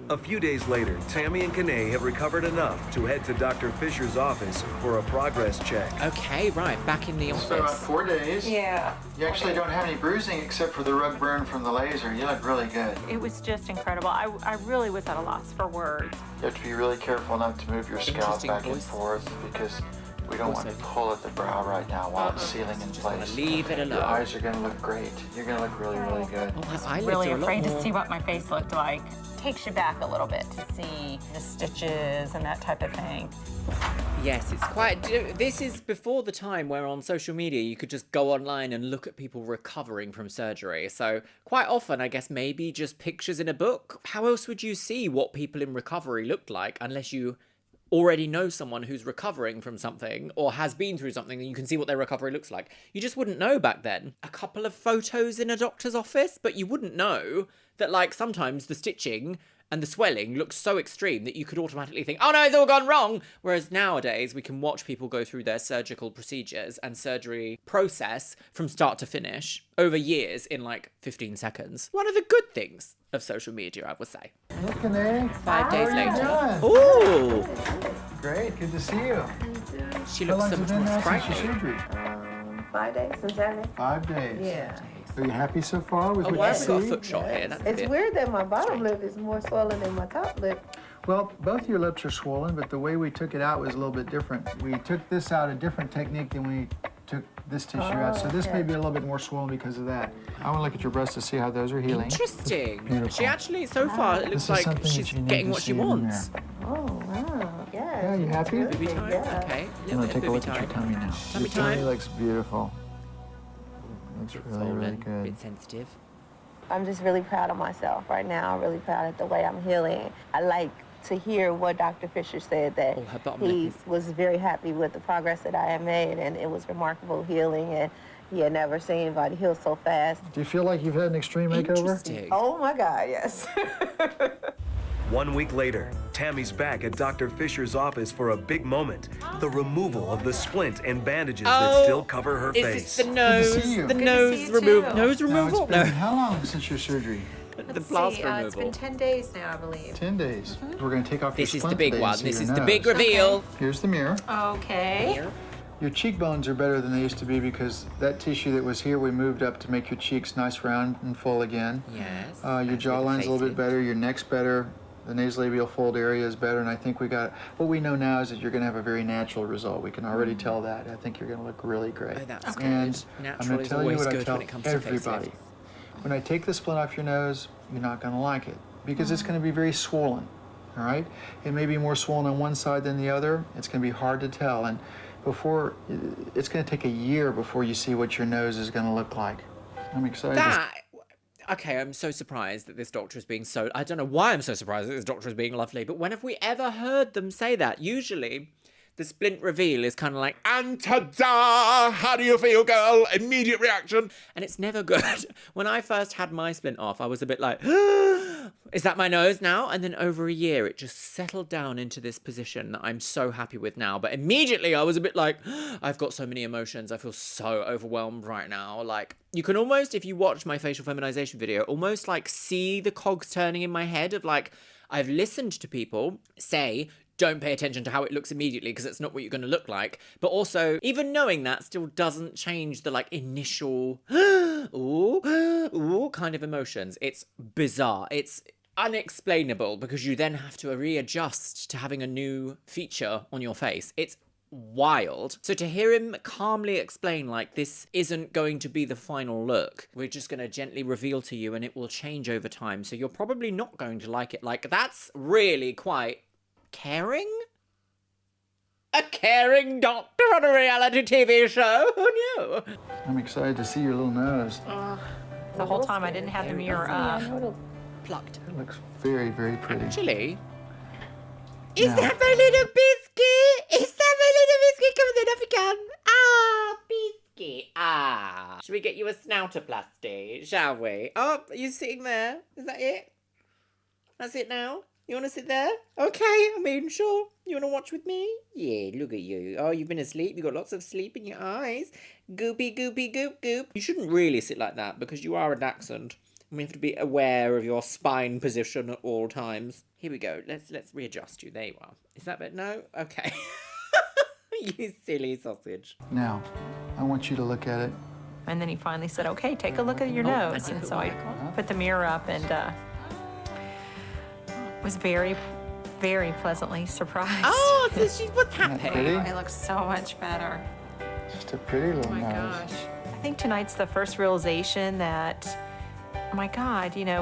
A few days later, Tammy and Kine have recovered enough to head to Dr. Fisher's office for a progress check. Okay, right, back in the It's been about office. 4 days. Yeah. You actually don't have any bruising except for the rug burn from the laser. You look really good. It was just incredible. I really was at a loss for words. You have to be really careful not to move your scalp Interesting back and voice. forth because we don't want to pull at the brow right now while it's sealing in place. Leave it Your alone. eyes are going to look great. You're going to look really, really good. Oh, her eyelids Really are a lot afraid more... to see what my face looked like. Takes you back a little bit to see the stitches and that type of thing. Yes, it's quite... This is before the time where on social media you could just go online and look at people recovering from surgery. So quite often, I guess, maybe just pictures in a book. How else would you see what people in recovery looked like unless you already know someone who's recovering from something or has been through something and you can see what their recovery looks like? You just wouldn't know back then. A couple of photos in a doctor's office, but you wouldn't know that, like, sometimes the stitching and the swelling looks so extreme that you could automatically think, oh no, it's all gone wrong. Whereas nowadays we can watch people go through their surgical procedures and surgery process from start to finish over years in like 15 seconds. One of the good things of social media, I would say. Look, Kine. 5 days later. doing? Ooh! Great, good to see you. She How looks long's so it much been more now since sprightly. your surgery? 5 days since Saturday. 5 days. Yeah. Are you happy so far with Oh, what why you have we got a see? foot shot here? That's a It's bit... weird that my bottom lip is more swollen than my top lip. Well, both your lips are swollen, but the way we took it out was a little bit different. We took this out a different technique than we took this tissue out. So this may be a little bit more swollen because of that. I want to look at your breasts to see how those are healing. Interesting. Beautiful. She actually, so far, it looks like she's getting what she wants. Oh, wow. Yes. Yeah, you happy? Baby time. Okay. I'm going to take a look at your tummy now. Tummy Your tummy time. looks beautiful. Looks really, really A good. bit sensitive. I'm just really proud of myself right now. I'm really proud of the way I'm healing. I like to hear what Dr. Fisher said, that Oh, her bottom he lip is- was very happy with the progress that I had made, and it was remarkable healing, and he had never seen anybody heal so fast. Do you feel like you've had an extreme makeover? Interesting. Oh my God, yes. 1 week later, Tammy's back at Dr. Fisher's office for a big moment, the removal of the splint and bandages that still cover her Is face. this the nose? see you. The Good to nose see you removal? too. Nose removal? Now, it's been how long since your surgery? The plaster removal. It's been 10 days now, I believe. 10 days. We're going to take off This your is the splint big today one. and see This your is the nose. big reveal. Here's the mirror. Okay. Your cheekbones are better than they used to be because that tissue that was here, we moved up to make your cheeks nice, round, and full again. Yes. Your jawline's a little bit better, your neck's better, the nasolabial fold area is better, and I think what we know now is that you're going to have a very natural result. We can already tell that. I think you're going to look really great. Oh, that's And good. I'm Natural going to is tell you always what I good tell when it comes to everybody. facelifts. When I take the splint off your nose, you're not going to like it because it's going to be very swollen, all right? It may be more swollen on one side than the other. It's going to be hard to tell, and it's going to take a year before you see what your nose is going to look like. I'm excited. Okay, I'm so surprised that this doctor is being so... I don't know why I'm so surprised that this doctor is being lovely, but when have we ever heard them say that? Usually, the splint reveal is kind of like, and ta-da! How do you feel, girl? Immediate reaction. And it's never good. When I first had my splint off, I was a bit like, is that my nose now? And then over a year, it just settled down into this position that I'm so happy with now. But immediately, I was a bit like, I've got so many emotions. I feel so overwhelmed right now. Like, you can almost, if you watch my facial feminization video, almost like see the cogs turning in my head of like, I've listened to people say, don't pay attention to how it looks immediately because it's not what you're going to look like. But also, even knowing that still doesn't change the like initial ooh kind of emotions. It's bizarre. It's unexplainable because you then have to readjust to having a new feature on your face. It's wild. So to hear him calmly explain like this isn't going to be the final look, we're just going to gently reveal to you and it will change over time, so you're probably not going to like it. Like, that's really quite caring? A caring doctor on a reality TV show? Who knew? I'm excited to see your little nose. The whole time I didn't have the mirror up. Plucked. It looks very, very pretty. Actually, Is that my little biscuit? Is that my little biscuit? Come on then, off you come. Ah, biscuit. Ah. Should we get you a snoutoplasty, shall we? Oh, are you sitting there? Is that it? That's it now? You want to sit there? Okay, I mean, sure. You want to watch with me? Yeah, look at you. Oh, you've been asleep. You've got lots of sleep in your eyes. Goopy, goopy, goop, goop. You shouldn't really sit like that because you are a dachshund. And we have to be aware of your spine position at all times. Here we go. Let's readjust you. There you are. Is that better? No? Okay. You silly sausage. Now, I want you to look at it. And then he finally said, okay, take a look at your nose. And so I put the mirror up and was very, very pleasantly surprised. Oh, so she was happy. Pretty? It looks so much better. Just a pretty little Oh my nose. gosh. I think tonight's the first realization that, my God, you know,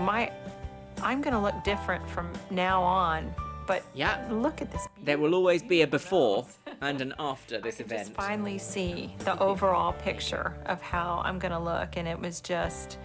I'm going to look different from now on. But yeah, look at this. There will always be a before and an after this event. Just finally see the overall picture of how I'm going to look. And that was just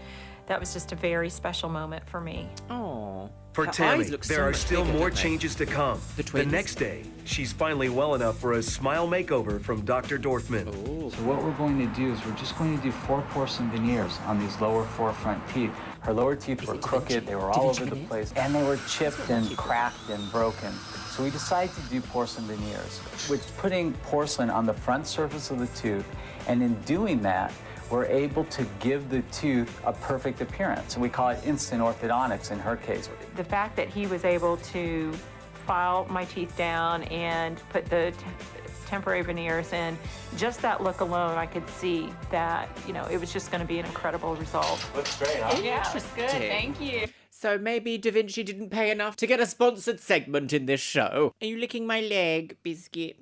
a very special moment for me. Oh. For Tammy, there are still more changes to come. The next day, she's finally well enough for a smile makeover from Dr. Dorfman. So what we're going to do is we're just going to do 4 porcelain veneers on these lower 4 front teeth. Her lower teeth were crooked, they were all over the place, and they were chipped and cracked and broken. So we decided to do porcelain veneers, which putting porcelain on the front surface of the tooth, and in doing that, we're able to give the tooth a perfect appearance. We call it instant orthodontics in her case. The fact that he was able to file my teeth down and put the temporary veneers in, just that look alone, I could see that, you know, it was just going to be an incredible result. Looks great, huh? Yeah, it was good. Thank you. So maybe Da Vinci didn't pay enough to get a sponsored segment in this show. Are you licking my leg, Biscuit?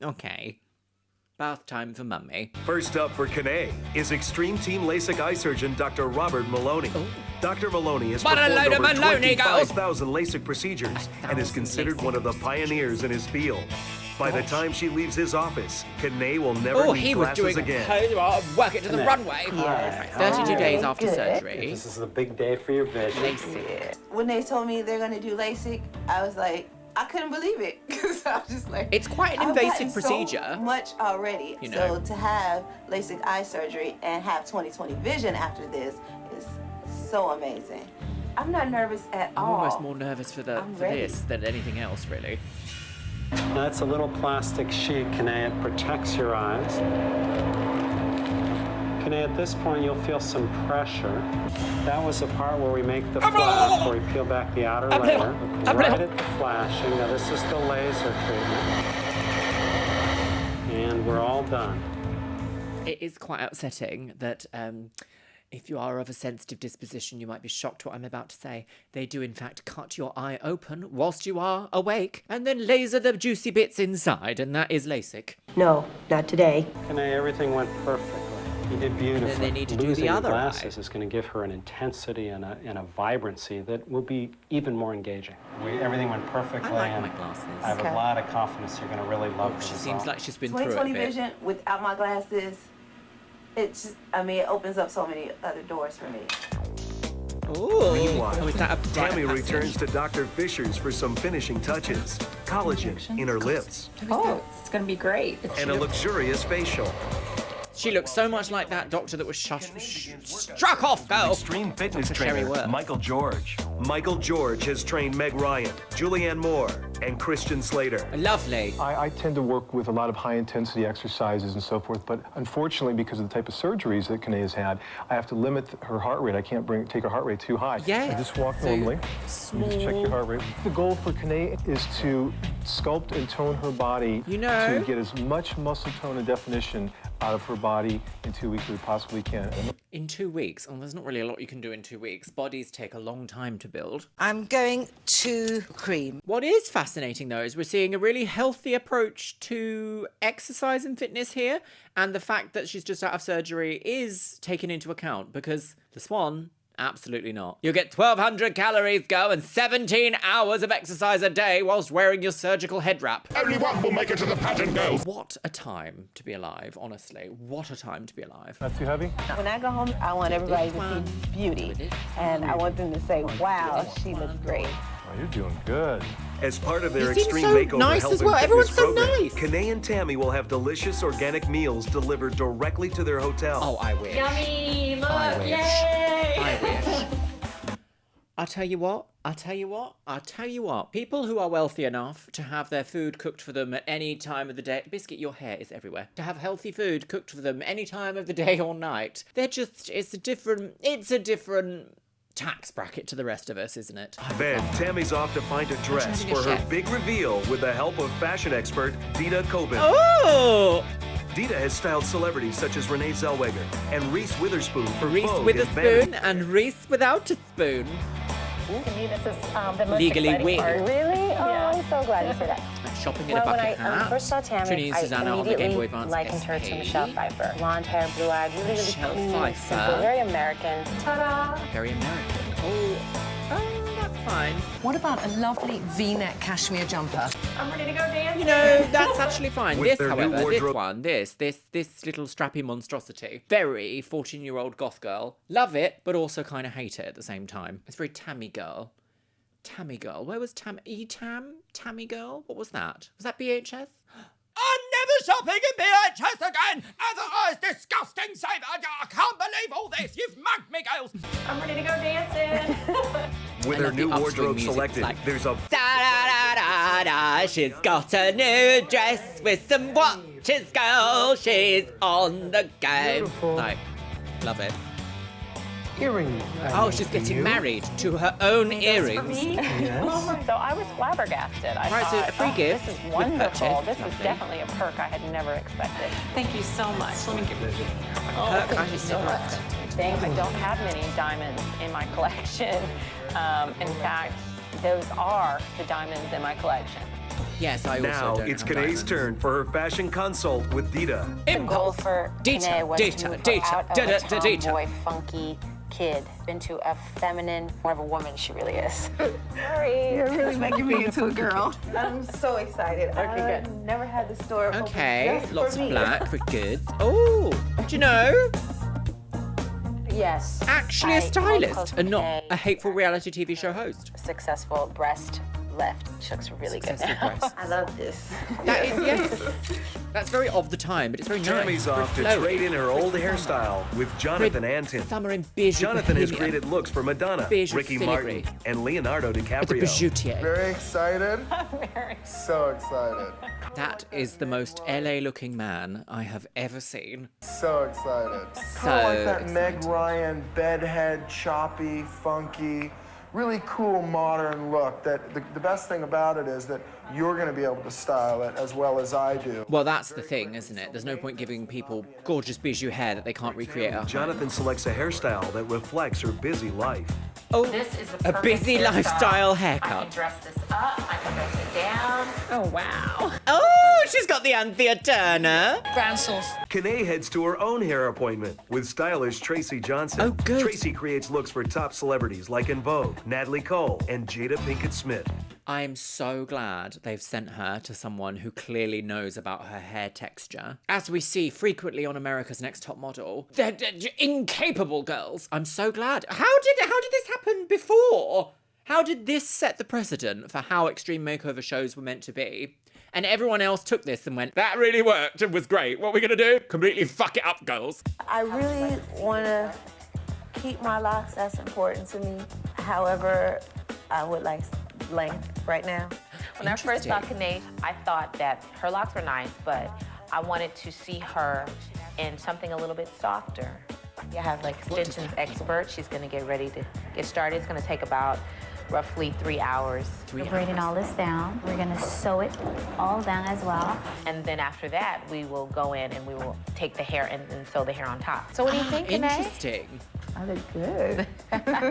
Okay. Bath time for mummy. First up for Kine is Extreme Team LASIK eye surgeon Dr. Robert Maloney. Dr. Maloney has What a performed load of over Maloney, girls! 25,000 LASIK procedures and is considered one of the pioneers in his field. By the time she leaves his office, Kine will never need glasses again. Work it to the runway. Yes. 32 days after Good. surgery. This is a big day for your vision. LASIK. When they told me they're gonna do LASIK, I was like, I couldn't believe it. Because I was just like, It's quite an I've invasive gotten procedure. So much already. You know. So to have LASIK eye surgery and have 20/20 vision after this is so amazing. I'm not nervous at I'm all. almost more nervous for ready. this than anything else, really. That's a little plastic sheet, Kine. It protects your eyes. Kine, at this point, you'll feel some pressure. That was the part where we make the flash, where we peel back the outer layer. Look right at the flashing. Now, this is the laser treatment. And we're all done. It is quite upsetting that if you are of a sensitive disposition, you might be shocked what I'm about to say. They do, in fact, cut your eye open whilst you are awake and then laser the juicy bits inside, and that is LASIK. No, not today. Kine, everything went perfectly. You did beautifully. And then they need to do Losing the other the eye. glasses is going to give her an intensity and a vibrancy that will be even more engaging. Everything went perfectly. I like and my glasses. I have a lot of confidence you're going to really love the She result. seems like she's been through it a 20/20 bit. vision without my glasses, it's just, I mean, it opens up so many other doors for me. Ooh. Meanwhile, Oh, is that a Tammy passage? returns to Dr. Fisher's for some finishing touches, collagen in her lips, Oh, it's going to be great. and a luxurious facial. She looks so much like that doctor that was struck off, girl. Extreme fitness Dr. Sherry trainer Worth. Michael George. Michael George has trained Meg Ryan, Julianne Moore, and Christian Slater. Lovely. I tend to work with a lot of high-intensity exercises and so forth, but unfortunately, because of the type of surgeries that Kine has had, I have to limit her heart rate. I can't take her heart rate too high. Yeah. I just walk normally. You just check your heart rate. The goal for Kine is to sculpt and tone her body to get as much muscle tone and definition out of her body in 2 weeks as we possibly can. In 2 weeks? Oh, there's not really a lot you can do in 2 weeks. Bodies take a long time to build. I'm going to cream. What is fascinating, though, is we're seeing a really healthy approach to exercise and fitness here, and the fact that she's just out of surgery is taken into account, because the Swan, absolutely not. You'll get 1,200 calories, girl, and 17 hours of exercise a day whilst wearing your surgical head wrap. Only one will make it to the pageant, girls. What a time to be alive, honestly. What a time to be alive. Not too heavy? When I go home, I want everybody to see beauty. And I want them to say, wow, she looks great. Oh, you're doing good. As part of their You seem Extreme so Makeover nice Health as and well. Fitness Everyone's so program, nice. Kine and Tammy will have delicious organic meals delivered directly to their hotel. Oh, I wish. Yummy! Look! I wish. Yay! I wish. I'll tell you what. People who are wealthy enough to have their food cooked for them at any time of the day. Biscuit, your hair is everywhere. To have healthy food cooked for them any time of the day or night. It's a different tax bracket to the rest of us, isn't it? Then Tammy's off to find a dress for her big reveal with the help of fashion expert Dita Coben. Oh! Dita has styled celebrities such as Renee Zellweger and Reese Witherspoon for Reese Vogue with a and Vanity. spoon and Reese without a spoon. To me, this is the most Legally exciting weird. part. Really? Oh, I'm so glad you said that. Shopping in Well, a when bucket I hat. first saw Tammy, Trini and I Susanna on the Game Boy immediately Advance likened her to SP. Michelle Pfeiffer. Blonde hair, blue-eyed, really, really Michelle clean and Pfeiffer. simple, very American. Ta-da! Very American. Oh, that's fine. What about a lovely V-neck cashmere jumper? I'm ready to go dancing. You know, that's actually fine. With This, their new however, wardrobe- this little strappy monstrosity. Very 14-year-old goth girl. Love it, but also kind of hate it at the same time. It's very Tammy girl. Tammy girl. Where was Tam? E-Tam? Tammy girl? What was that? Was that BHS? I'm never shopping in BHS again! Otherwise, disgusting savour! I can't believe all this! You've mugged me, girls! I'm ready to go dancing. With I her love new the upswing wardrobe music. selected, It's like, there's a Da-da-da-da-da, she's got a new dress with some watches, girl. She's on the go. Beautiful. Like, love it. Earring. Oh, she's getting married to her own earrings. Yes. So I was flabbergasted. I Right, so thought, a free gift this is with wonderful. purchase. This is Lovely. definitely a perk I had never expected. Thank you so much. Let me give you. Perk I should never have. I don't have many diamonds in my collection. In fact, those are the diamonds in my collection. Yes, I also Now don't it's have Kine's diamonds. turn for her fashion consult with Dita. The goal for Kine was to move her out of a tomboy, funky kid into a feminine, more of a woman she really is. Sorry. You're really making me into a girl. I'm so excited. Okay, I never had the store open Okay, just lots for of me. black for goods. Oh, do you know? Yes. Actually a I called stylist and not Kine a hateful reality TV show host. Successful breast lift. She looks really good Successful now. breast. I love this. That is, yes. That's very of the time, but it's very nice. Tammy's off to Very flowy. trade in her old hairstyle with Jonathan Antin. Summer in beige Jonathan has bohemian. created looks for Madonna, Beige Ricky filigree. Martin, and Leonardo With the DiCaprio. bijoutier. Very excited. So excited. That is the most LA looking man I have ever seen. So excited. So Kind of like that excited. Meg Ryan bedhead, choppy, funky, really cool modern look. That the best thing about it is that you're going to be able to style it as well as I do. Well, that's the thing, isn't it? There's no point giving people gorgeous bijou hair that they can't recreate at home. Jonathan selects a hairstyle that reflects her busy life. Oh, This is the a perfect busy hairstyle. lifestyle I can haircut. dress this up, I can dress it down. Oh, wow. Oh, she's got the Anthea Turner. Brown sauce. Kine heads to her own hair appointment with stylist Tracy Johnson. Oh, good. Tracy creates looks for top celebrities like En Vogue, Natalie Cole, and Jada Pinkett Smith. I'm so glad they've sent her to someone who clearly knows about her hair texture. As we see frequently on America's Next Top Model, they're incapable girls. I'm so glad. How did this happen before? How did this set the precedent for how Extreme Makeover shows were meant to be? And everyone else took this and went, that really worked and was great. What are we gonna do? Completely fuck it up, girls. I really want to keep my locks. That's important to me. However, I would like length right now. When I first saw Kine, I thought that her locks were nice, but I wanted to see her in something a little bit softer. I have like extensions expert. She's gonna get ready to get started. It's gonna take about roughly 3 hours. We're braiding all this down. We're gonna sew it all down as well. And then after that, we will go in and we will take the hair and sew the hair on top. So what do you think, Kine? Interesting. I look good.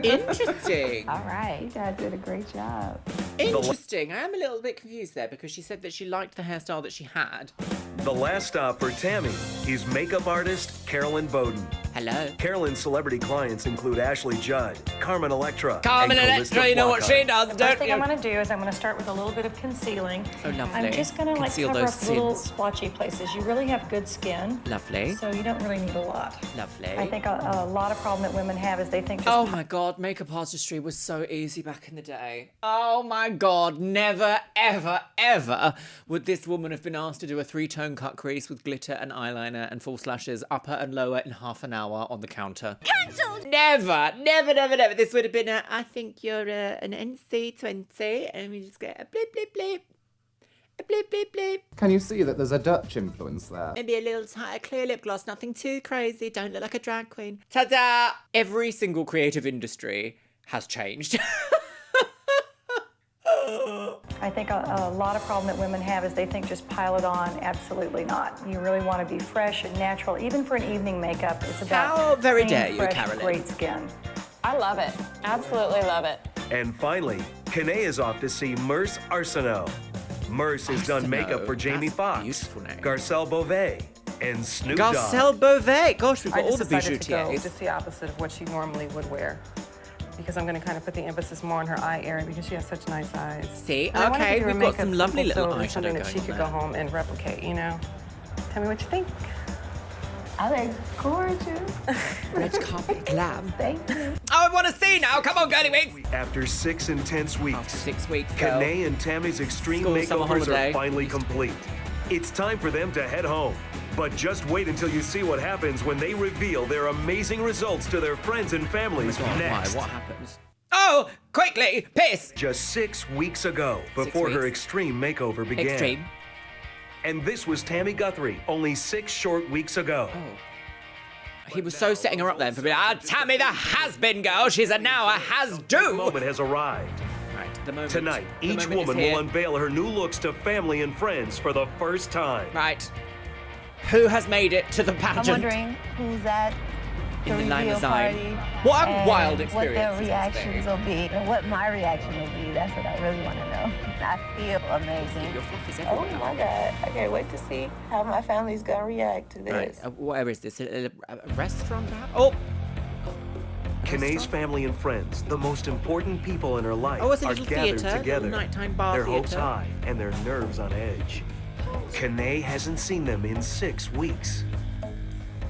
Interesting. All right. You guys did a great job. Interesting. I am a little bit confused there because she said that she liked the hairstyle that she had. The last stop for Tammy is makeup artist Carolyn Bowden. Hello. Carolyn's celebrity clients include Ashley Judd, Carmen Electra, Carmen and Electra, Calista you know what she Flockhart. does, The don't first thing you? I'm going to do is I'm going to start with a little bit of concealing. Oh, lovely. I'm just going to like Conceal cover those up little sins. splotchy places. You really have good skin. Lovely. So you don't really need a lot. Lovely. I think a lot of problem that women have is they think just Oh my god, makeup artistry was so easy back in the day. Oh my god, never, ever, ever would this woman have been asked to do a 3-tone cut crease with glitter and eyeliner and false lashes, upper and lower, in half an hour on the counter. Cancelled! Never, never, never, never. This would have been a, I think you're an NC20, and we just get a blip, blip, blip. A blip, blip, blip. Can you see that there's a Dutch influence there? Maybe a little clear lip gloss, nothing too crazy, don't look like a drag queen. Ta-da! Every single creative industry has changed. I think a lot of problem that women have is they think just pile it on. Absolutely not. You really want to be fresh and natural. Even for an evening makeup, it's about How very clean, dare you, fresh, Carolyn. great skin. I love it. Absolutely love it. And finally, Kine is off to see Merce Arsenault. Merce has done makeup for Jamie Foxx, Garcelle Beauvais, and Snoop Dogg. Garcelle Beauvais. Gosh, we've got all the decided to go bijoutiers. just the opposite of what she normally would wear. Because I'm going to kind of put the emphasis more on her eye area because she has such nice eyes. See, And I wanted to okay, do her we've got makeup some lovely simple, little so it was eyeshadow something that going she on could there. go home and replicate, you know? Tell me what you think. I look gorgeous. Red carpet glam. Thank you. Oh, I want to see now. Come on, girly wigs. After 6 intense weeks, After 6 weeks, girl. Kine and Tammy's extreme School, summer makeovers holiday. are finally complete. It's time for them to head home. But just wait until you see what happens when they reveal their amazing results to their friends and families next. Why? What happens? Oh, quickly, piss. Just 6 weeks ago, before her weeks. extreme makeover began. Extreme. And this was Tammy Guthrie, only 6 short weeks ago. He was so setting her up then for being, Tammy the has-been girl. She's now a The has-do. moment has arrived. Right, the moment. Tonight, the each moment is woman here. will unveil her new looks to family and friends for the first time. Right. Who has made it to the pageant? I'm wondering who's at In the reveal limousine. party. What a and wild what experience their this must be. reactions will be, and what my reaction will be. That's what I really want to know. I feel amazing. Your fluff is Oh everywhere. my God. I can't wait to see how my family's going to react to this. Right. Where is this? A restaurant, perhaps? Oh! Kine's family and friends, the most important people in her life, Oh, it's a are little gathered theatre, together. little nighttime bar their hopes theatre. high and their nerves on edge. Kine hasn't seen them in 6 weeks.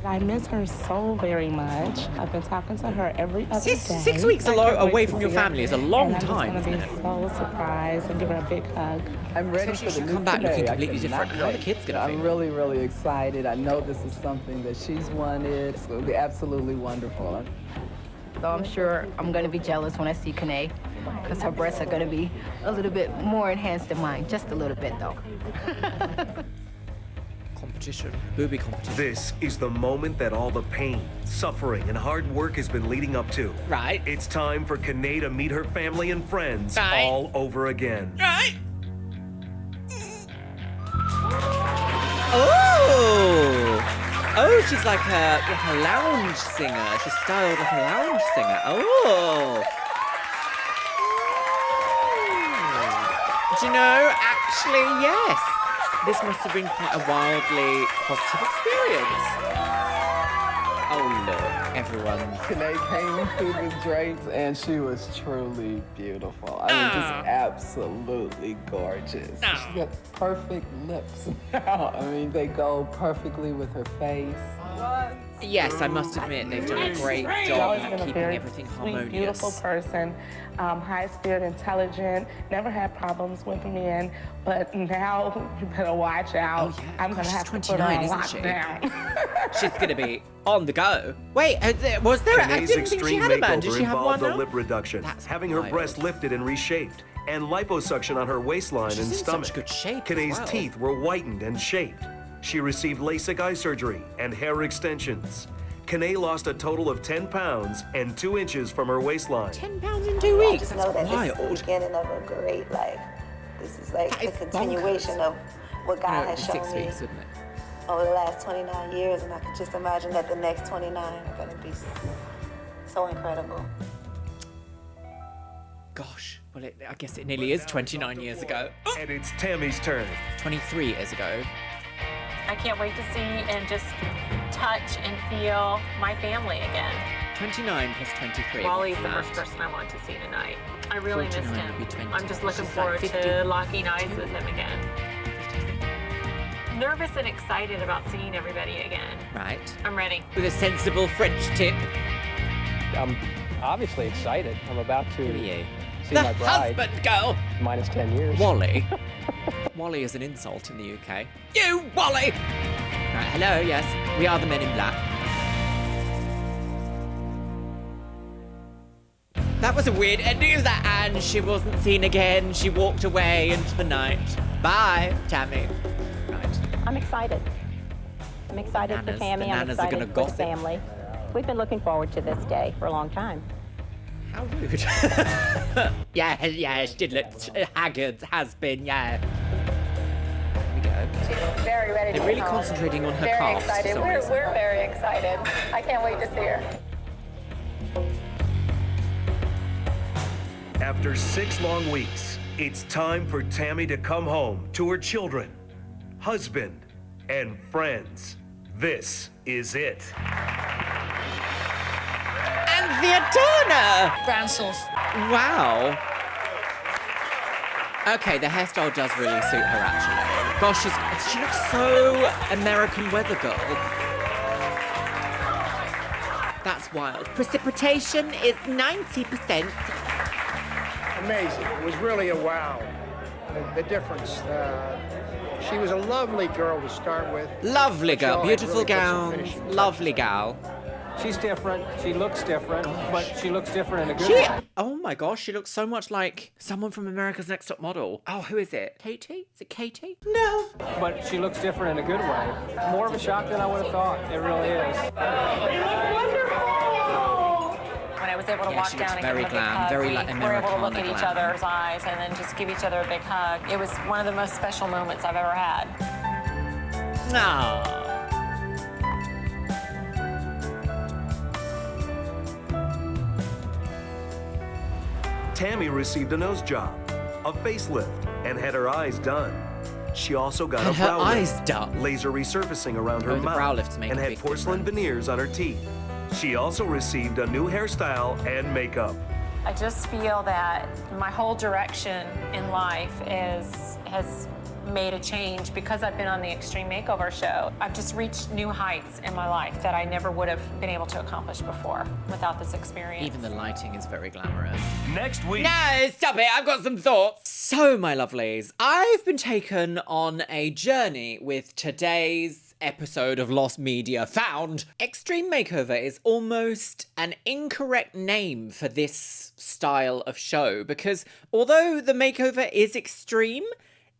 I miss her so very much. I've been talking to her every other day. 6 weeks away from your family is a long time, I'm isn't just it? gonna be so surprised and give her a big hug. I'm ready Especially for the if you new come back Kine. looking I completely cannot different. How are the wait. kids gonna I'm feel? really, really excited. I know this is something that she's wanted. So it'll be absolutely wonderful. So I'm sure I'm going to be jealous when I see Kine, because her breasts are going to be a little bit more enhanced than mine. Just a little bit, though. Competition. Booby competition. This is the moment that all the pain, suffering, and hard work has been leading up to. Right. It's time for Kine to meet her family and friends Right. all over again. Right. Oh! Oh, she's like a lounge singer. She's styled like a lounge singer. Oh! Do you know, actually, yes. This must have been quite a wildly positive experience. Oh, look, everyone's... Kine came through the drapes and she was truly beautiful. I mean, just absolutely gorgeous. She's got perfect lips now. I mean, they go perfectly with her face. Yes, I must admit, they've done a great She's job always at been a keeping very everything sweet, harmonious. beautiful person, high spirit, intelligent, never had problems with men, but now you better watch out. Oh, yeah. I'm Gosh, gonna she's have to put 29, her on isn't she? lockdown. She's gonna be on the go. Wait, was there? I Kine's didn't think she extreme had a man. Did makeover she have one involved a now? lip reduction, having her wild. breast lifted and reshaped, and liposuction on her waistline She's and in stomach. such good shape as Kine's well. teeth were whitened and shaped. She received LASIK eye surgery and hair extensions. Kine lost a total of 10 pounds and 2 inches from her waistline. 10 pounds in 2 I weeks. just know that That's this is the wild. beginning of a great life. This is like That the is continuation of what God No, has 6 shown me weeks, wouldn't it? over the last 29 years, and I can just imagine that the next 29 are going to be so incredible. Gosh, well, I guess it nearly is 29 years ago. And it's Tammy's turn. 23 years ago. I can't wait to see and just touch and feel my family again. 29 plus 23. Wally's what's the that? first person I want to see tonight. I really missed 49 him. would be 20. I'm just looking She's like forward 50. to locking eyes with him again. Nervous and excited about seeing everybody again. Right. I'm ready. With a sensible French tip. I'm obviously excited. I'm about to see The my bride. husband girl! Minus 10 years. Wally. Wally is an insult in the UK. You, Wally! Right, hello, yes. We are the men in black. That was a weird ending of that, and she wasn't seen again. She walked away into the night. Bye, Tammy. Right. I'm excited. I'm excited for Bananas. Tammy. I'm Bananas are excited gonna for gossip. the family. We've been looking forward to this day for a long time. How rude. yeah, she did look haggard, has been, yeah. There we go. She's very ready to They're really come home. concentrating on her very calves for excited. some We're reason. very excited. I can't wait to see her. After 6 long weeks, it's time for Tammy to come home to her children, husband, and friends. This is it. And the Turner! Brown sauce. Wow. Okay, the hairstyle does really suit her, actually. Gosh, she looks so American Weather Girl. That's wild. Precipitation is 90%. Amazing. It was really a wow. The difference. She was a lovely girl to start with. Lovely She girl, always beautiful really put some gowns, finishing lovely gal. She's different. She looks different, but she looks different in a good She, way. oh my gosh, she looks so much like someone from America's Next Top Model. Oh, who is it? Katie? Is it Katie? No. But she looks different in a good way. More of a shock than I would have thought. It really is. When I was able to Yeah, walk she down looks and very give him a big glam, hug, very, we like, were able to look at Americana each glam. other's eyes and then just give each other a big hug. It was one of the most special moments I've ever had. Aww. Tammy received a nose job, a facelift, and had her eyes done. She also got a Her brow eyes lift, done. laser resurfacing around her Oh, the mouth, brow lifts make and a had big porcelain veneers on her teeth. She also received a new hairstyle and makeup. I just feel that my whole direction in life has made a change because I've been on the Extreme Makeover show. I've just reached new heights in my life that I never would have been able to accomplish before without this experience. Even the lighting is very glamorous. Next week. No, stop it. I've got some thoughts. So, my lovelies, I've been taken on a journey with today's episode of Lost Media Found. Extreme Makeover is almost an incorrect name for this style of show because although the makeover is extreme,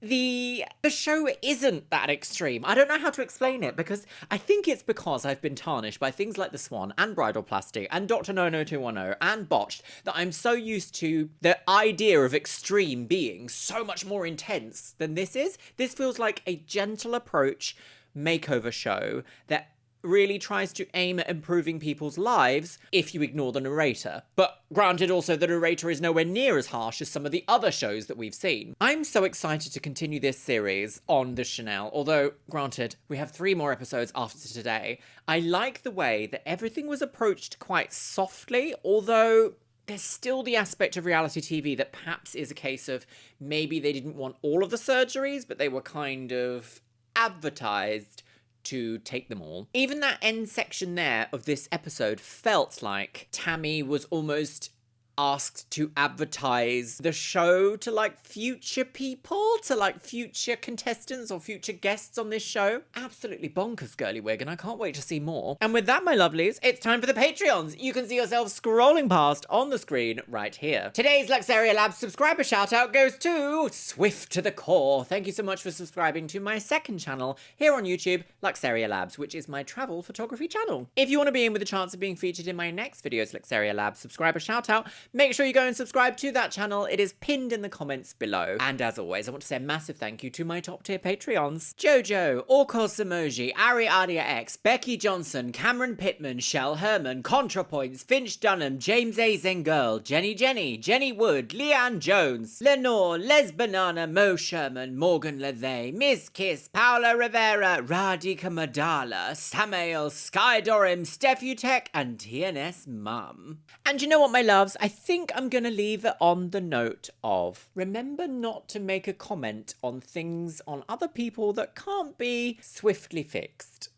the show isn't that extreme. I don't know how to explain it because I think it's because I've been tarnished by things like The Swan and Bridal Plastic and Dr. No 210 and Botched that I'm so used to the idea of extreme being so much more intense than this is. This feels like a gentle approach makeover show that really tries to aim at improving people's lives if you ignore the narrator. But granted also the narrator is nowhere near as harsh as some of the other shows that we've seen. I'm so excited to continue this series on the Chanel, although granted we have 3 more episodes after today. I like the way that everything was approached quite softly, although there's still the aspect of reality TV that perhaps is a case of maybe they didn't want all of the surgeries, but they were kind of advertised to take them all. Even that end section there of this episode felt like Tammy was almost asked to advertise the show to like future people, to like future contestants or future guests on this show. Absolutely bonkers, girly wig, and I can't wait to see more. And with that, my lovelies, it's time for the Patreons. You can see yourselves scrolling past on the screen right here. Today's Luxeria Labs subscriber shout out goes to Swift to the Core. Thank you so much for subscribing to my second channel here on YouTube, Luxeria Labs, which is my travel photography channel. If you want to be in with a chance of being featured in my next video's Luxeria Labs subscriber shout out, make sure you go and subscribe to that channel. It is pinned in the comments below. And as always, I want to say a massive thank you to my top tier Patreons. Jojo, Orkos Emoji, Ari Adia X, Becky Johnson, Cameron Pittman, Shell Herman, ContraPoints, Finch Dunham, James A. Zengirl, Jenny Wood, Leanne Jones, Lenore, Les Banana, Mo Sherman, Morgan Lethay, Miss Kiss, Paula Rivera, Radhika Madala, Samael, Skydorim, Steph Utech, and TNS Mum. And you know what, my loves? I think I'm gonna leave it on the note of remember not to make a comment on things on other people that can't be swiftly fixed.